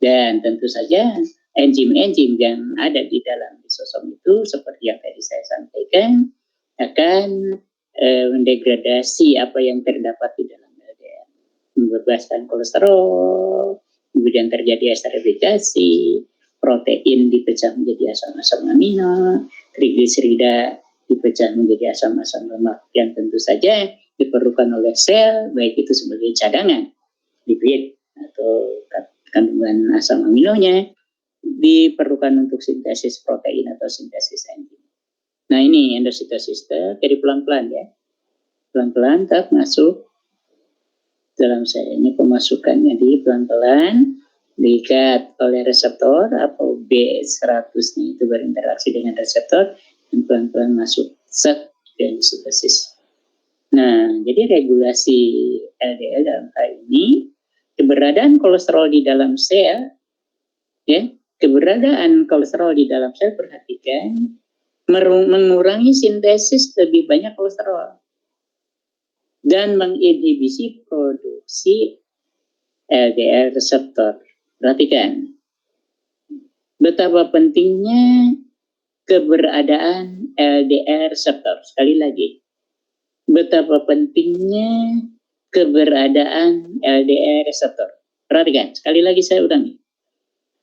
Speaker 1: dan tentu saja enzim-enzim yang ada di dalam lisosom itu seperti yang tadi saya sampaikan akan mendegradasi apa yang terdapat di dalam LDL, membebaskan kolesterol, kemudian terjadi esterifikasi, protein dipecah menjadi asam-asam amino, trigliserida dipecah menjadi asam-asam lemak yang tentu saja diperlukan oleh sel, baik itu sebagai cadangan lipid atau kandungan asam aminonya diperlukan untuk sintesis protein atau sintesis enzim. Nah ini endositosis, jadi pelan-pelan ya, pelan-pelan tak masuk dalam sel ini, pemasukannya di pelan-pelan diikat oleh reseptor ApoB100 itu berinteraksi dengan reseptor dan pelan-pelan masuk set endositosis. Nah jadi regulasi LDL dalam hal ini keberadaan kolesterol di dalam sel ya, keberadaan kolesterol di dalam sel, perhatikan, mengurangi sintesis lebih banyak kolesterol dan menginhibisi produksi LDL reseptor. Perhatikan betapa pentingnya keberadaan LDL reseptor. Sekali lagi, betapa pentingnya keberadaan LDL reseptor. Perhatikan, sekali lagi saya ulangi.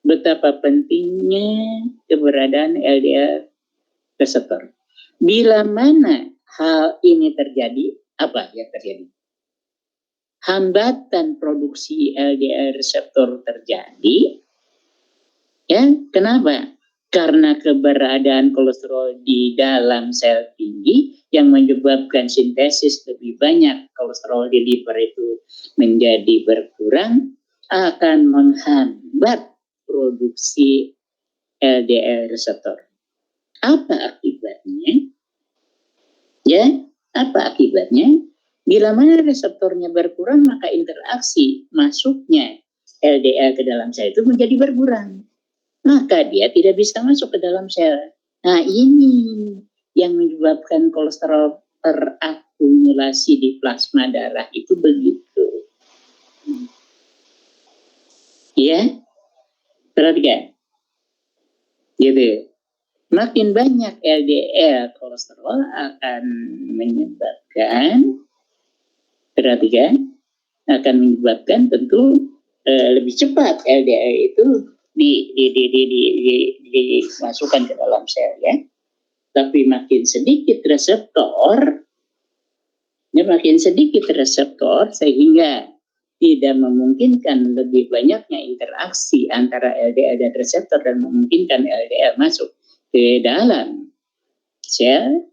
Speaker 1: Betapa pentingnya keberadaan LDL reseptor. Bila mana hal ini terjadi, apa yang terjadi? Hambatan produksi LDL reseptor terjadi. Ya, kenapa? Karena keberadaan kolesterol di dalam sel tinggi yang menyebabkan sintesis lebih banyak kolesterol di liver itu menjadi berkurang, akan menghambat produksi LDL reseptor. Apa akibatnya? Ya, apa akibatnya? Bila mana reseptornya berkurang, maka interaksi masuknya LDL ke dalam sel itu menjadi berkurang. Maka dia tidak bisa masuk ke dalam sel. Nah, ini yang menyebabkan kolesterol terakumulasi di plasma darah itu begitu. Ya, perhatikan. Gitu. Makin banyak LDL kolesterol akan menyebabkan, perhatikan, akan menyebabkan tentu lebih cepat LDL itu dimasukkan ke dalam sel ya. Tapi makin sedikit reseptor sehingga tidak memungkinkan lebih banyaknya interaksi antara LDL dan reseptor dan memungkinkan LDL masuk ke dalam sel,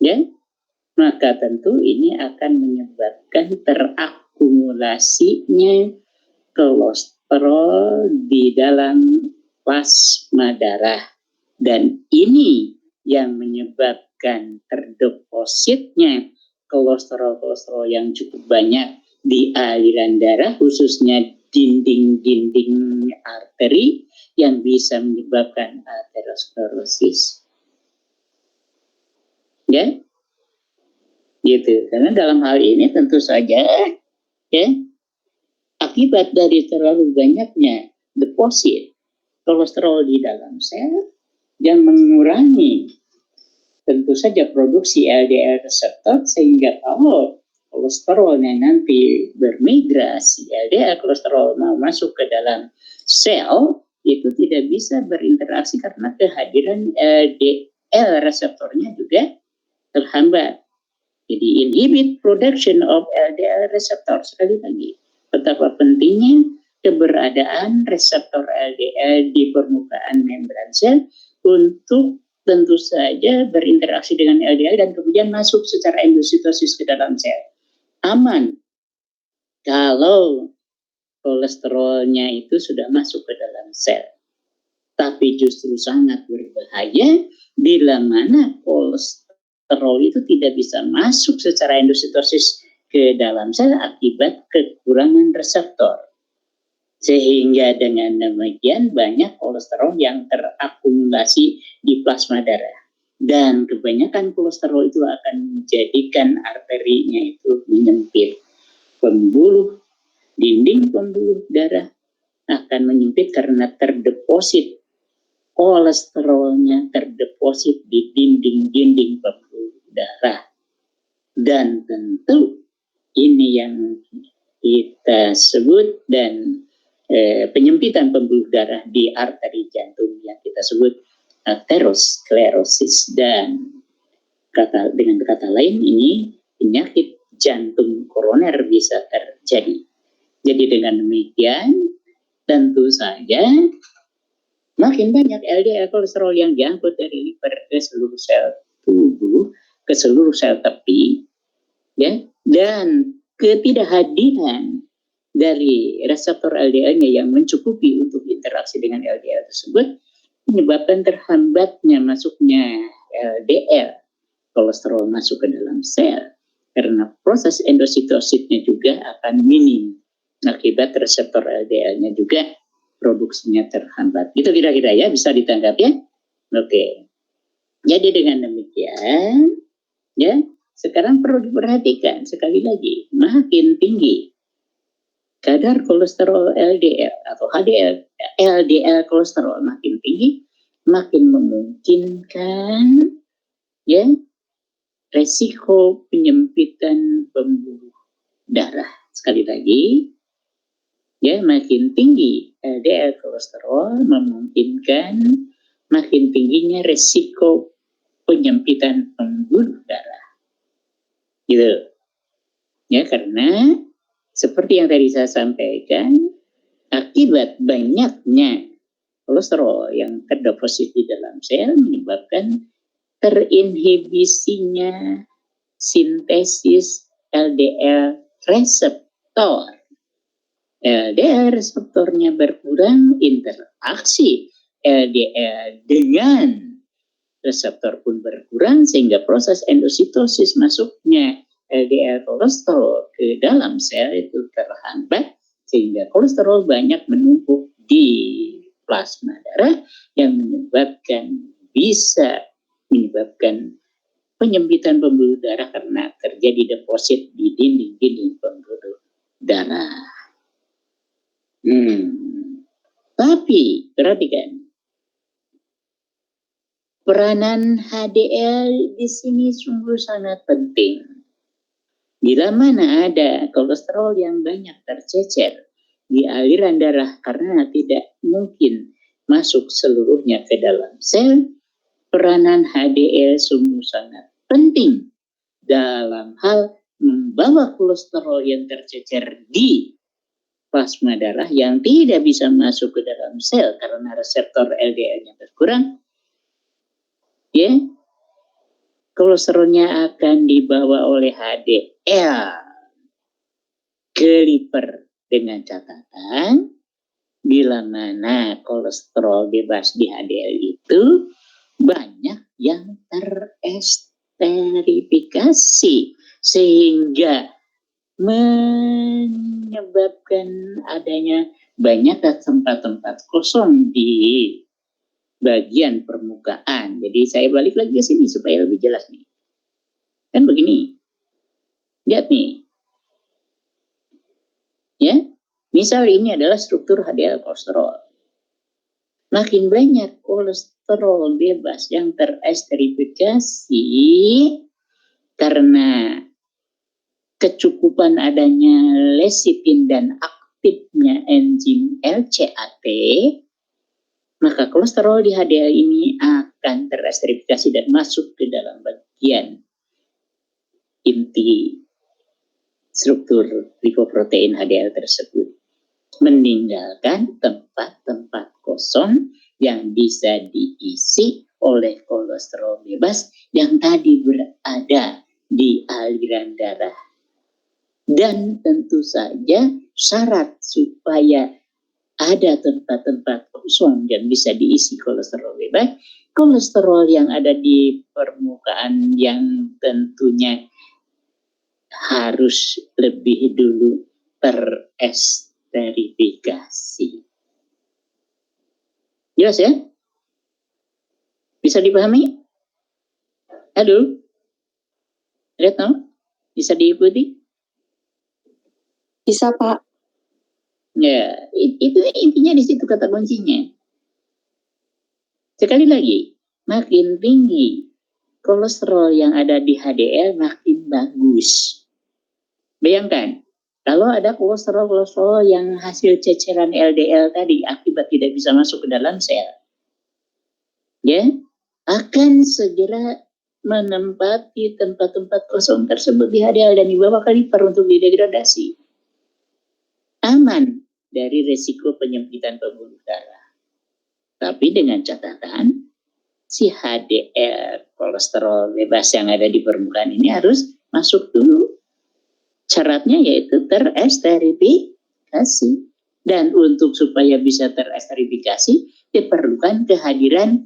Speaker 1: ya, maka tentu ini akan menyebabkan terakumulasinya kolesterol di dalam plasma darah, dan ini yang menyebabkan terdepositnya kolesterol yang cukup banyak di aliran darah, khususnya dinding-dinding arteri yang bisa menyebabkan aterosklerosis. Ya, gitu. Karena dalam hal ini tentu saja, ya, akibat dari terlalu banyaknya deposit kolesterol di dalam sel yang mengurangi tentu saja produksi LDL reseptor, sehingga kalau kolesterolnya nanti bermigrasi, LDL kolesterol mau masuk ke dalam sel, itu tidak bisa berinteraksi karena kehadiran LDL reseptornya juga terhambat. Jadi inhibit production of LDL receptor. Sekali lagi, betapa pentingnya keberadaan reseptor LDL di permukaan membran sel untuk tentu saja berinteraksi dengan LDL dan kemudian masuk secara endositosis ke dalam sel. Aman kalau kolesterolnya itu sudah masuk ke dalam sel. Tapi justru sangat berbahaya bila mana kolesterol itu tidak bisa masuk secara endositosis ke dalam sel akibat kekurangan reseptor. Sehingga dengan demikian banyak kolesterol yang terakumulasi di plasma darah. Dan kebanyakan kolesterol itu akan menjadikan arterinya itu menyempit. Dinding pembuluh darah akan menyempit karena terdeposit kolesterolnya terdeposit di dinding-dinding pembuluh darah. Dan tentu ini yang kita sebut dan penyempitan pembuluh darah di arteri jantung yang kita sebut aterosklerosis, dan dengan kata lain ini penyakit jantung koroner bisa terjadi. Jadi dengan demikian tentu saja makin banyak LDL kolesterol yang diangkut dari liver ke seluruh sel tubuh, ke seluruh sel tepi, ya, dan ketidakhadiran dari reseptor LDL-nya yang mencukupi untuk interaksi dengan LDL tersebut menyebabkan terhambatnya masuknya LDL kolesterol masuk ke dalam sel, karena proses endositosisnya juga akan minim akibat reseptor LDL-nya juga produksinya terhambat. Itu kira-kira ya, bisa ditangkap ya. Oke. Jadi dengan demikian ya, sekarang perlu diperhatikan sekali lagi, makin tinggi kadar kolesterol LDL atau HDL, LDL kolesterol makin tinggi, makin memungkinkan ya resiko penyempitan pembuluh darah. Sekali lagi, ya, makin tinggi LDL kolesterol memungkinkan makin tingginya resiko penyempitan pembuluh darah. Gitu. Ya, karena seperti yang tadi saya sampaikan, akibat banyaknya kolesterol yang terdeposit di dalam sel menyebabkan terinhibisinya sintesis LDL reseptor. LDL reseptornya berkurang, interaksi LDL dengan reseptor pun berkurang, sehingga proses endositosis masuknya LDL kolesterol ke dalam sel itu terhambat, sehingga kolesterol banyak menumpuk di plasma darah yang bisa menyebabkan penyempitan pembuluh darah karena terjadi deposit di dinding-dinding pembuluh darah. Tapi perhatikan, peranan HDL di sini sungguh sangat penting. Bila mana ada kolesterol yang banyak tercecer di aliran darah karena tidak mungkin masuk seluruhnya ke dalam sel, peranan HDL sungguh sangat penting dalam hal membawa kolesterol yang tercecer di plasma darah yang tidak bisa masuk ke dalam sel karena reseptor LDL-nya berkurang, ya, kolesterolnya akan dibawa oleh HDL ke liver, dengan catatan bila mana kolesterol bebas di HDL itu banyak yang teresterifikasi sehingga menyebabkan adanya banyak tempat-tempat kosong di bagian permukaan. Jadi saya balik lagi ke sini supaya lebih jelas nih. Kan begini. Lihat nih. Ya. Misal ini adalah struktur HDL kolesterol. Makin banyak kolesterol bebas yang teresterifikasi karena kecukupan adanya lecitin dan aktifnya enzim LCAT, maka kolesterol di HDL ini akan teresterifikasi dan masuk ke dalam bagian inti struktur lipoprotein HDL tersebut, meninggalkan tempat-tempat kosong yang bisa diisi
Speaker 2: oleh kolesterol bebas yang tadi berada di aliran darah. Dan tentu saja syarat supaya ada tempat-tempat kosong yang bisa diisi kolesterol bebas, kolesterol yang ada di permukaan yang tentunya harus lebih dulu teresterifikasi. Jelas ya? Bisa dipahami? Halo? Retno? Bisa diikuti?
Speaker 3: Bisa, Pak.
Speaker 2: Ya, itu intinya di situ kata kuncinya. Sekali lagi, makin tinggi kolesterol yang ada di HDL makin bagus. Bayangkan, kalau ada kolesterol yang hasil ceceran LDL tadi akibat tidak bisa masuk ke dalam sel, ya, akan segera menempati tempat-tempat kosong tersebut di HDL dan dibawa ke liver untuk didegradasi. Aman dari resiko penyempitan pembuluh darah. Tapi dengan catatan, si HDL kolesterol bebas yang ada di permukaan ini harus masuk dulu. Syaratnya yaitu teresterifikasi. Dan untuk supaya bisa teresterifikasi, diperlukan kehadiran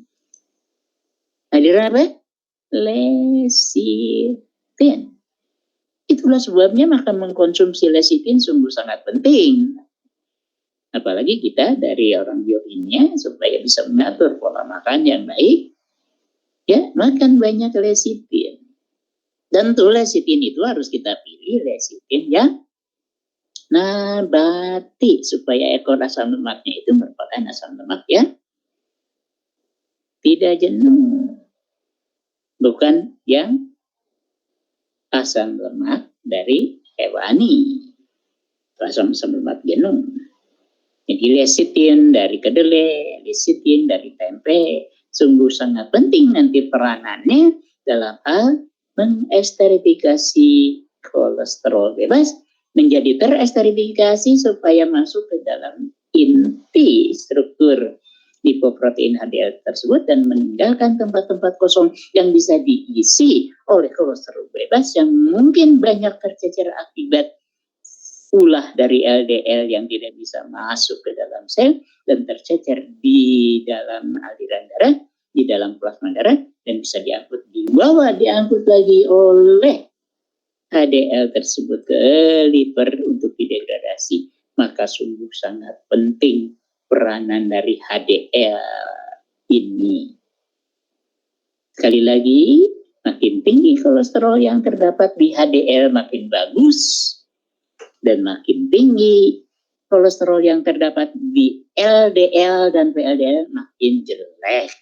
Speaker 2: apa? Lecitin. Itulah sebabnya maka mengkonsumsi lecitin sungguh sangat penting. Apalagi kita dari orang biokimia supaya bisa mengatur pola makan yang baik, ya makan banyak lecitin. Tentu lecitin itu harus kita pilih lecitin yang nabati supaya ekor asam lemaknya itu merupakan asam lemak yang tidak jenuh, bukan yang asam lemak dari hewani, asam lemak jenuh. Jadi lecitin dari kedelai, lecitin dari tempe, sungguh sangat penting nanti peranannya dalam hal mengesterifikasi kolesterol bebas menjadi teresterifikasi supaya masuk ke dalam inti struktur lipoprotein HDL tersebut dan meninggalkan tempat-tempat kosong yang bisa diisi oleh kolesterol bebas yang mungkin banyak tercecer akibat ulah dari LDL yang tidak bisa masuk ke dalam sel dan tercecer di dalam aliran darah, di dalam plasma darah, dan bisa diangkut lagi oleh HDL tersebut ke liver untuk didegradasi. Maka sungguh sangat penting peranan dari HDL ini. Sekali lagi, makin tinggi kolesterol yang terdapat di HDL makin bagus, dan makin tinggi kolesterol yang terdapat di LDL dan VLDL makin jelek.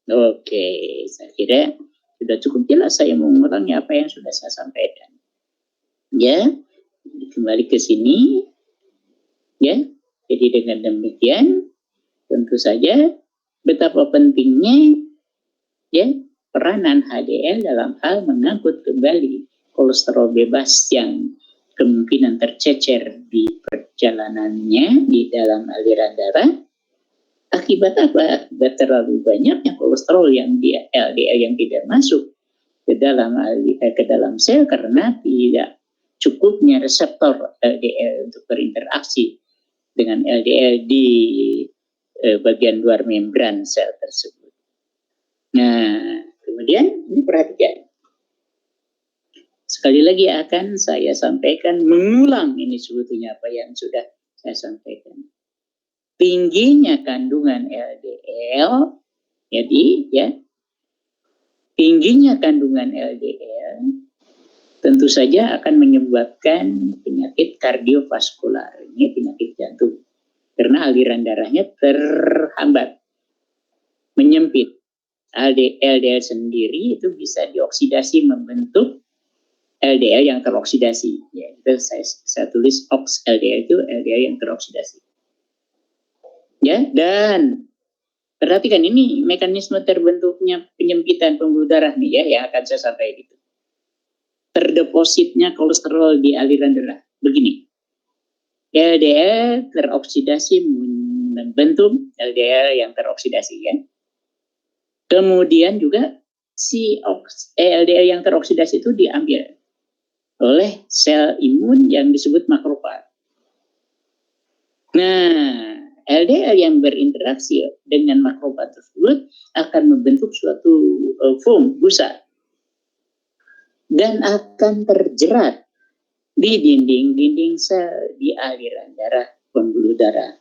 Speaker 2: Oke, saya kira sudah cukup jelas saya mengulangi apa yang sudah saya sampaikan. Ya, kembali ke sini. Ya, jadi dengan demikian tentu saja betapa pentingnya ya peranan HDL dalam hal mengangkut kembali kolesterol bebas yang kemungkinan tercecer di perjalanannya di dalam aliran darah. Akibat apa? Akibat terlalu banyaknya kolesterol yang di LDL yang tidak masuk ke dalam sel karena tidak cukupnya reseptor LDL untuk berinteraksi dengan LDL di bagian luar membran sel tersebut. Nah, kemudian ini perhatikan. Sekali lagi akan saya sampaikan, mengulang ini sebetulnya apa yang sudah saya sampaikan. Tingginya kandungan LDL, jadi ya, tingginya kandungan LDL tentu saja akan menyebabkan penyakit kardiovaskular, ini penyakit jantung. Karena aliran darahnya terhambat, menyempit. LDL sendiri itu bisa dioksidasi membentuk LDL yang teroksidasi, ya itu saya tulis ox LDL itu LDL yang teroksidasi. Ya, dan perhatikan ini mekanisme terbentuknya penyempitan pembuluh darah nih ya yang akan saya sampaikan itu. Terdepositnya kolesterol di aliran darah begini. LDL teroksidasi membentuk LDL yang teroksidasi ya. Kemudian juga si LDL yang teroksidasi itu diambil oleh sel imun yang disebut makrofag. Nah, LDL yang berinteraksi dengan makrofag tersebut akan membentuk suatu foam, busa, dan akan terjerat di dinding-dinding sel di aliran darah, pembuluh darah.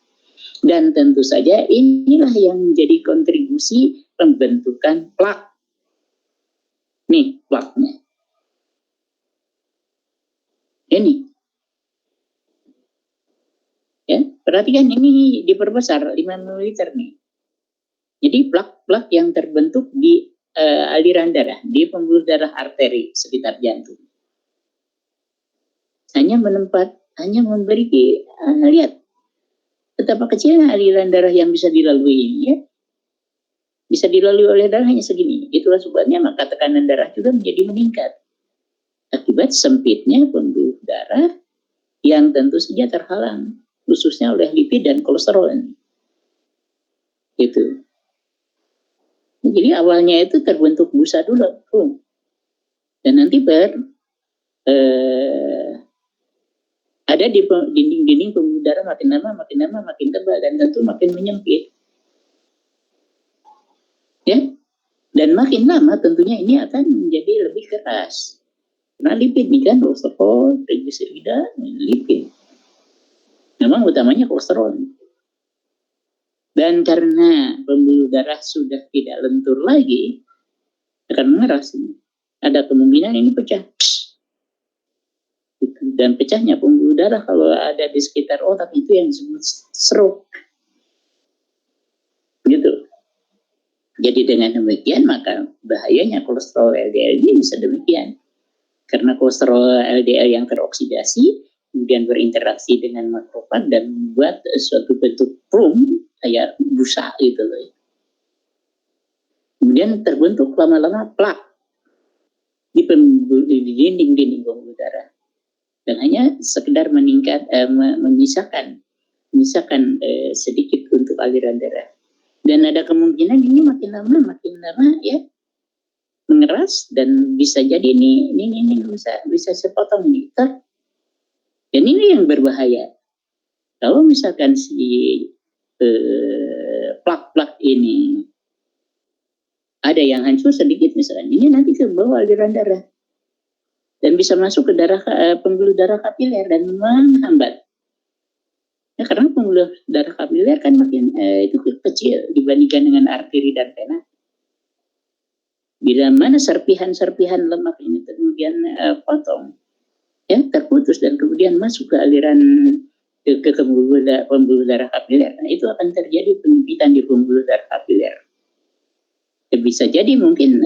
Speaker 2: Dan tentu saja inilah yang menjadi kontribusi pembentukan plak. Nih plaknya. Ini. Ya, perhatikan ini diperbesar 5 ml nih. Jadi plak-plak yang terbentuk di aliran darah, di pembuluh darah arteri sekitar jantung. Hanya memberi lihat betapa kecilnya aliran darah yang bisa dilalui ini, ya. Bisa dilalui oleh darah hanya segini. Itulah sebabnya maka tekanan darah juga menjadi meningkat akibat sempitnya pembuluh darah yang tentu saja terhalang khususnya oleh lipid dan kolesterol. Gitu. Jadi awalnya itu terbentuk busa dulu, dan nanti ada di dinding-dinding pembuluh darah makin lama makin tebal dan tentu makin menyempit. Ya, dan makin lama tentunya ini akan menjadi lebih keras. Karena lipid nih kan, kolesterol, trigliserida, lipid. Memang utamanya kolesterol. Dan karena pembuluh darah sudah tidak lentur lagi, akan mengeras. Ada kemungkinan ini pecah. Dan pecahnya pembuluh darah kalau ada di sekitar otak itu yang disebut stroke. Gitu. Jadi dengan demikian maka bahayanya kolesterol LDL ini bisa demikian. Karena kolesterol LDL yang teroksidasi kemudian berinteraksi dengan makrofag dan membuat suatu bentuk foam kayak busa gitu loh. Kemudian terbentuk lama-lama plak di dinding-dinding pembuluh darah. Dan hanya sekedar menyisakan sedikit untuk aliran darah. Dan ada kemungkinan ini makin lama ya mengeras dan bisa jadi ini bisa sepotong ini. Dan ini yang berbahaya. Kalau misalkan si plak-plak ini ada yang hancur sedikit misalkan, ini nanti ke bawah aliran darah dan bisa masuk ke darah pembuluh darah kapiler dan menghambat. Ya, karena pembuluh darah kapiler kan makin itu kecil dibandingkan dengan arteri dan vena. Bila mana serpihan-serpihan lemak ini kemudian potong, ya terputus dan kemudian masuk ke aliran ke pembuluh darah kapiler, nah, itu akan terjadi penyempitan di pembuluh darah kapiler. Ya, bisa jadi mungkin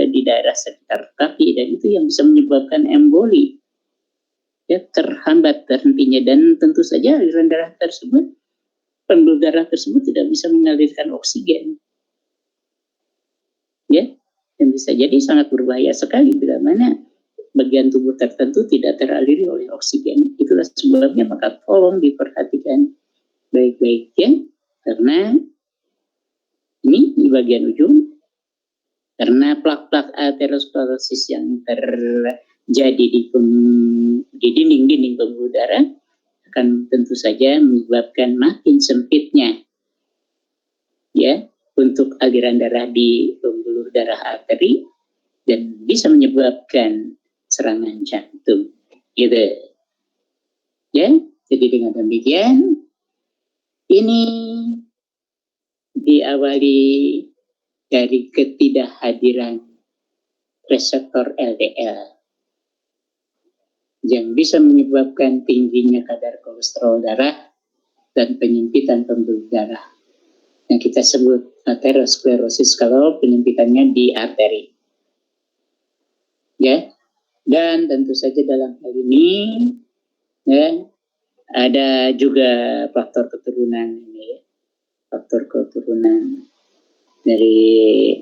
Speaker 2: di daerah sekitar kaki dan itu yang bisa menyebabkan emboli. Ya, terhambat terhentinya dan tentu saja aliran darah tersebut, pembuluh darah tersebut tidak bisa mengalirkan oksigen. Ya, dan bisa jadi sangat berbahaya sekali bila mana bagian tubuh tertentu tidak teraliri oleh oksigen. Itulah sebabnya maka tolong diperhatikan baik-baik ya, karena ini di bagian ujung, karena plak-plak aterosklerosis yang terjadi di dinding-dinding pembuluh darah akan tentu saja menyebabkan makin sempitnya ya untuk aliran darah di pembuluh darah arteri dan bisa menyebabkan serangan jantung gitu ya. Jadi dengan demikian ini diawali dari ketidakhadiran reseptor LDL yang bisa menyebabkan tingginya kadar kolesterol darah dan penyempitan pembuluh darah yang kita sebut aterosklerosis kalau penyempitannya di arteri. Ya, dan tentu saja dalam hal ini ya ada juga faktor keturunan ini, faktor keturunan dari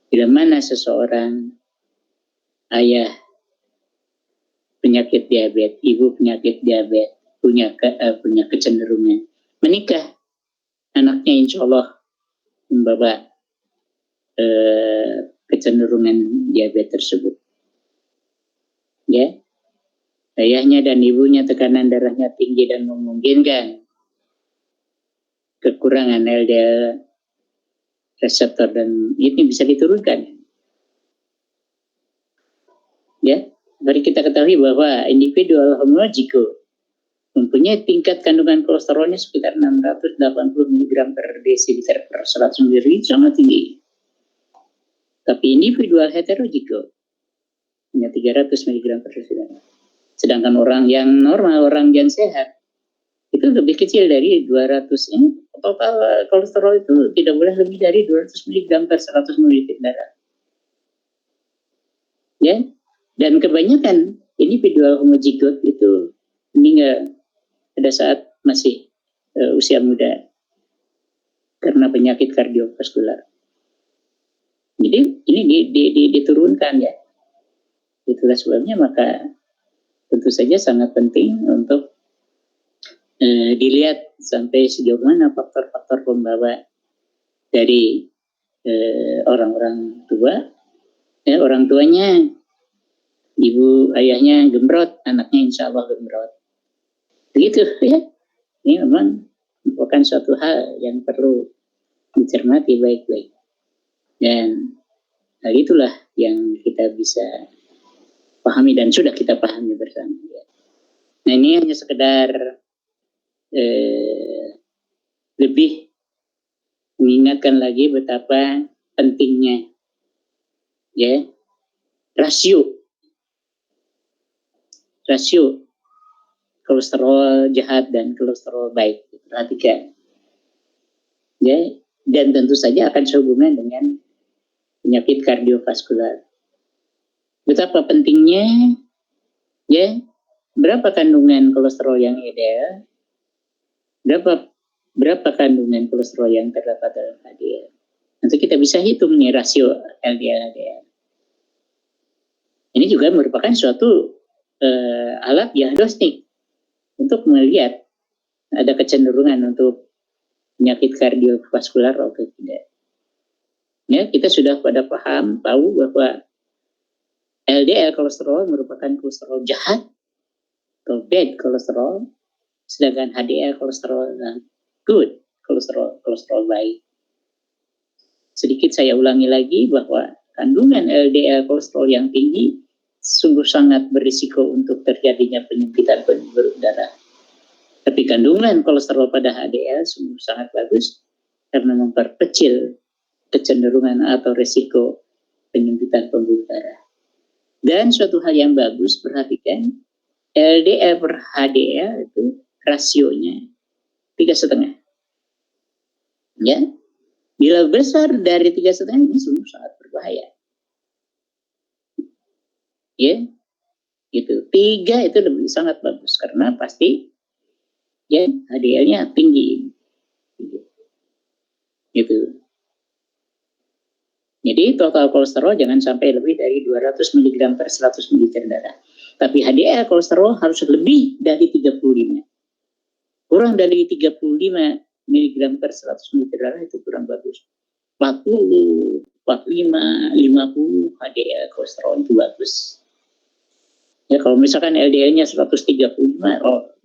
Speaker 2: bila mana seseorang ayah penyakit diabetes, ibu penyakit diabetes punya kecenderungan menikah anaknya insya Allah membawa kecenderungan diabetes tersebut. Ya, ayahnya dan ibunya tekanan darahnya tinggi dan memungkinkan kekurangan LDL reseptor dan ini bisa diturunkan. Ya, mari kita ketahui bahwa individual homologiko mempunyai tingkat kandungan kolesterolnya sekitar 680 mg per desiliter per 100 ml sangat tinggi. Tapi individual heterogiko hanya 300 mg per desiliter. Sedangkan orang yang normal, orang yang sehat itu lebih kecil dari 200. Total kolesterol itu tidak boleh lebih dari 200 mg per 100 ml darah. Ya, dan kebanyakan individual homozigot itu meninggal pada saat masih usia muda karena penyakit kardiovaskular. Jadi ini diturunkan ya. Itulah sebabnya maka tentu saja sangat penting untuk dilihat sampai sejauh mana faktor-faktor pembawa dari orang-orang tua. Orang tuanya, ibu ayahnya gembrot, anaknya insya Allah gembrot. Begitu ya. Ini memang merupakan suatu hal yang perlu dicermati baik-baik. Dan hal itulah yang kita bisa pahami dan sudah kita pahami bersama. Nah ini hanya sekedar lebih mengingatkan lagi betapa pentingnya ya rasio kolesterol jahat dan kolesterol baik. Perhatikan ya, dan tentu saja akan sehubungan dengan penyakit kardiovaskular. Betapa pentingnya ya, berapa kandungan kolesterol yang ideal, berapa kandungan kolesterol yang terdapat dalam HDL. Nanti kita bisa hitung nih rasio LDL-HDL. Ini juga merupakan suatu alat diagnostik untuk melihat ada kecenderungan untuk penyakit kardiovaskular atau tidak. Ya, kita sudah pada paham, tahu bahwa LDL kolesterol merupakan kolesterol jahat atau bad kolesterol, sedangkan HDL kolesterol good kolesterol baik. Sedikit saya ulangi lagi bahwa kandungan LDL kolesterol yang tinggi sungguh sangat berisiko untuk terjadinya penyempitan pembuluh darah. Tapi kandungan kolesterol pada HDL sungguh sangat bagus karena memperkecil kecenderungan atau risiko penyempitan pembuluh darah. Dan suatu hal yang bagus, perhatikan LDL per HDL itu rasionya 3,5. Ya, bila besar dari 3,5 ini sungguh sangat berbahaya. Ya, itu 3 itu lebih sangat bagus karena pasti ya HDL-nya tinggi. Gitu. Jadi total kolesterol jangan sampai lebih dari 200 mg per 100 ml darah. Tapi HDL kolesterol harus lebih dari 35. Kurang dari 35 mg per 100 ml darah itu kurang bagus. 40, 45, 50 HDL kolesterol itu bagus. Ya kalau misalkan LDL-nya 135,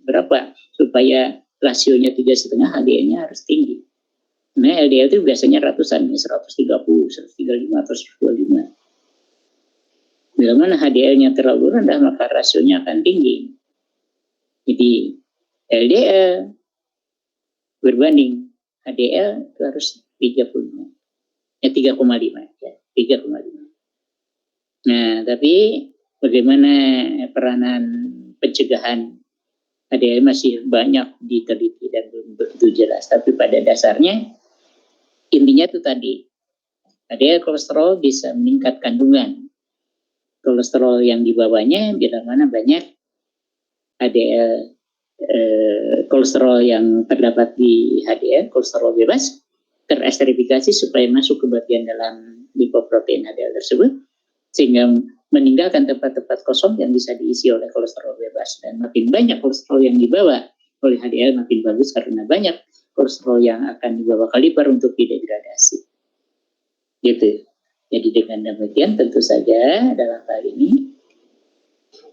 Speaker 2: berapa supaya rasionya 3,5 HDL-nya harus tinggi. Nah LDL itu biasanya ratusan, 130, 135 atau 125. Bila mana HDL-nya terlalu rendah maka rasionya akan tinggi. Jadi LDL berbanding HDL itu harus 35. 3,5 ya, 3,5. Nah, tapi bagaimana peranan pencegahan HDL masih banyak diteliti dan belum begitu jelas. Tapi pada dasarnya intinya itu tadi, HDL kolesterol bisa meningkat kandungan kolesterol yang dibawanya bila mana banyak HDL kolesterol yang terdapat di HDL kolesterol bebas teresterifikasi supaya masuk ke bagian dalam lipoprotein HDL tersebut sehingga meninggalkan tempat-tempat kosong yang bisa diisi oleh kolesterol bebas. Dan makin banyak kolesterol yang dibawa oleh HDL makin bagus karena banyak kolesterol yang akan dibawa ke liver untuk didegradasi. Gitu. Jadi dengan demikian tentu saja dalam hal ini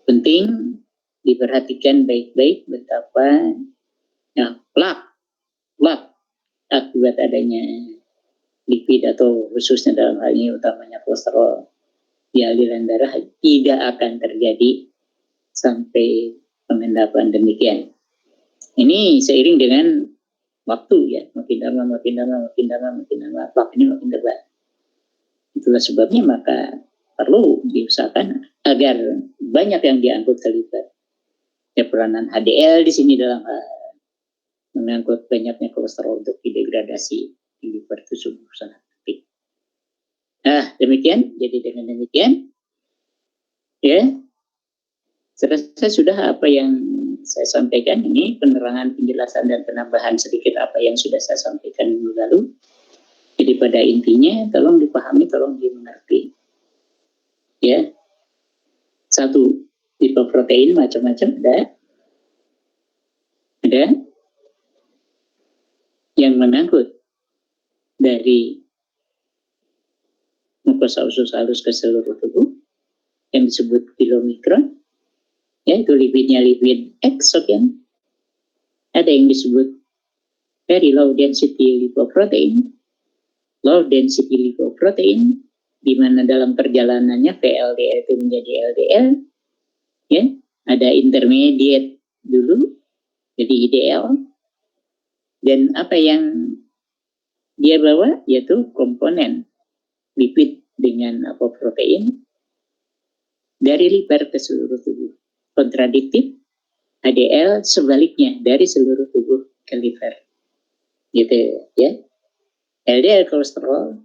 Speaker 2: penting diperhatikan baik-baik betapa plak akibat adanya lipid atau khususnya dalam hal ini utamanya kolesterol di aliran darah tidak akan terjadi sampai pengendapan demikian. Ini seiring dengan waktu ya, makin lama plak ini makin tebal. Itulah sebabnya maka perlu diusahakan agar banyak yang diangkut ke liver. Ya, peranan HDL di sini dalam mengangkut banyaknya kolesterol untuk didegradasi di liver itu sangat penting. Nah, demikian. Jadi dengan demikian, ya, saya rasa sudah apa yang saya sampaikan ini penerangan, penjelasan dan penambahan sedikit apa yang sudah saya sampaikan minggu lalu. Jadi pada intinya tolong dipahami, tolong dimengerti. Ya, satu tipe protein macam-macam ada yang mengangkut dari mukosa usus halus ke seluruh tubuh yang disebut kilomikron, yaitu lipidnya lipid eksogen. Ada yang disebut very low density lipoprotein, low density lipoprotein, di mana dalam perjalanannya VLDL itu menjadi LDL, ya, ada intermediate dulu jadi IDL, dan apa yang dia bawa yaitu komponen lipid dengan apoprotein dari liver ke seluruh tubuh. Kontradiktif, HDL sebaliknya dari seluruh tubuh ke liver. Gitu ya. LDL kolesterol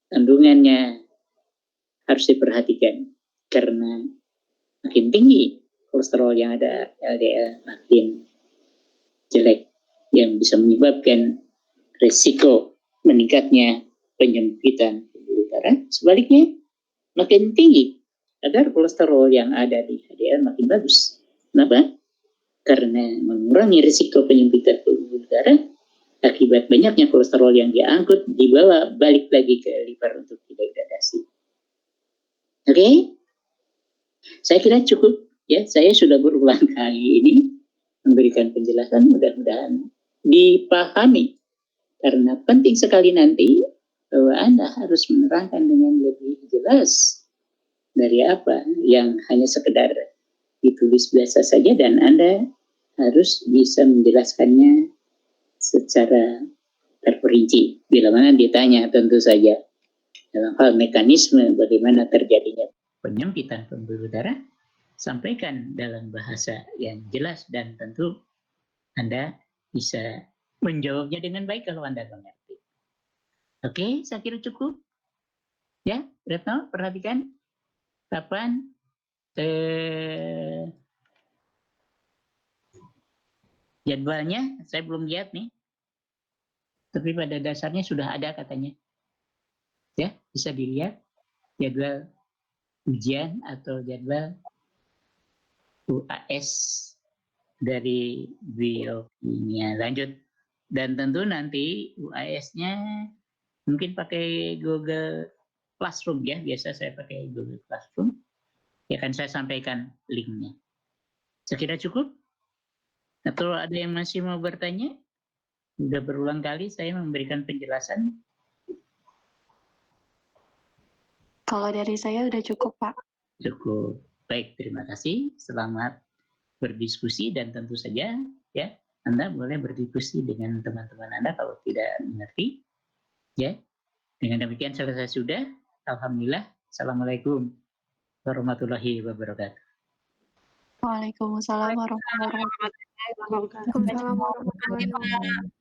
Speaker 2: kandungannya harus diperhatikan karena makin tinggi kolesterol yang ada, LDL makin jelek yang bisa menyebabkan risiko meningkatnya penyempitan pembuluh darah. Sebaliknya makin tinggi agar kolesterol yang ada di HDL makin bagus. Kenapa? Karena mengurangi risiko penyempitan pembuluh darah akibat banyaknya kolesterol yang diangkut dibawa balik lagi ke liver untuk didegradasi. Oke? Saya kira cukup ya. Saya sudah berulang kali ini memberikan penjelasan, mudah-mudahan dipahami karena penting sekali nanti bahwa Anda harus menerangkan dengan lebih jelas dari apa yang hanya sekedar ditulis biasa saja, dan Anda harus bisa menjelaskannya secara terperinci. Bila mana ditanya tentu saja dalam hal mekanisme bagaimana terjadinya penyempitan pembuluh darah, sampaikan dalam bahasa yang jelas dan tentu Anda bisa menjawabnya dengan baik kalau Anda mengerti. Oke, saya kira cukup. Ya, Retno, perhatikan kapan jadwalnya saya belum lihat nih. Tapi pada dasarnya sudah ada katanya. Ya, bisa dilihat jadwal ujian atau jadwal UAS dari biokimia. Lanjut. Dan tentu nanti UAS-nya mungkin pakai Google Classroom ya. Biasa saya pakai Google Classroom. Ya kan saya sampaikan linknya. Sekira cukup? Atau ada yang masih mau bertanya? Sudah berulang kali saya memberikan penjelasan.
Speaker 3: Kalau dari saya udah cukup, Pak.
Speaker 1: Cukup. Baik, terima kasih. Selamat berdiskusi dan tentu saja ya Anda boleh berdiskusi dengan teman-teman Anda kalau tidak mengerti. Ya. Dengan demikian selesai sudah. Alhamdulillah. Assalamualaikum warahmatullahi wabarakatuh.
Speaker 3: Waalaikumsalam warahmatullahi wabarakatuh.
Speaker 4: Waalaikumsalam warahmatullahi wabarakatuh.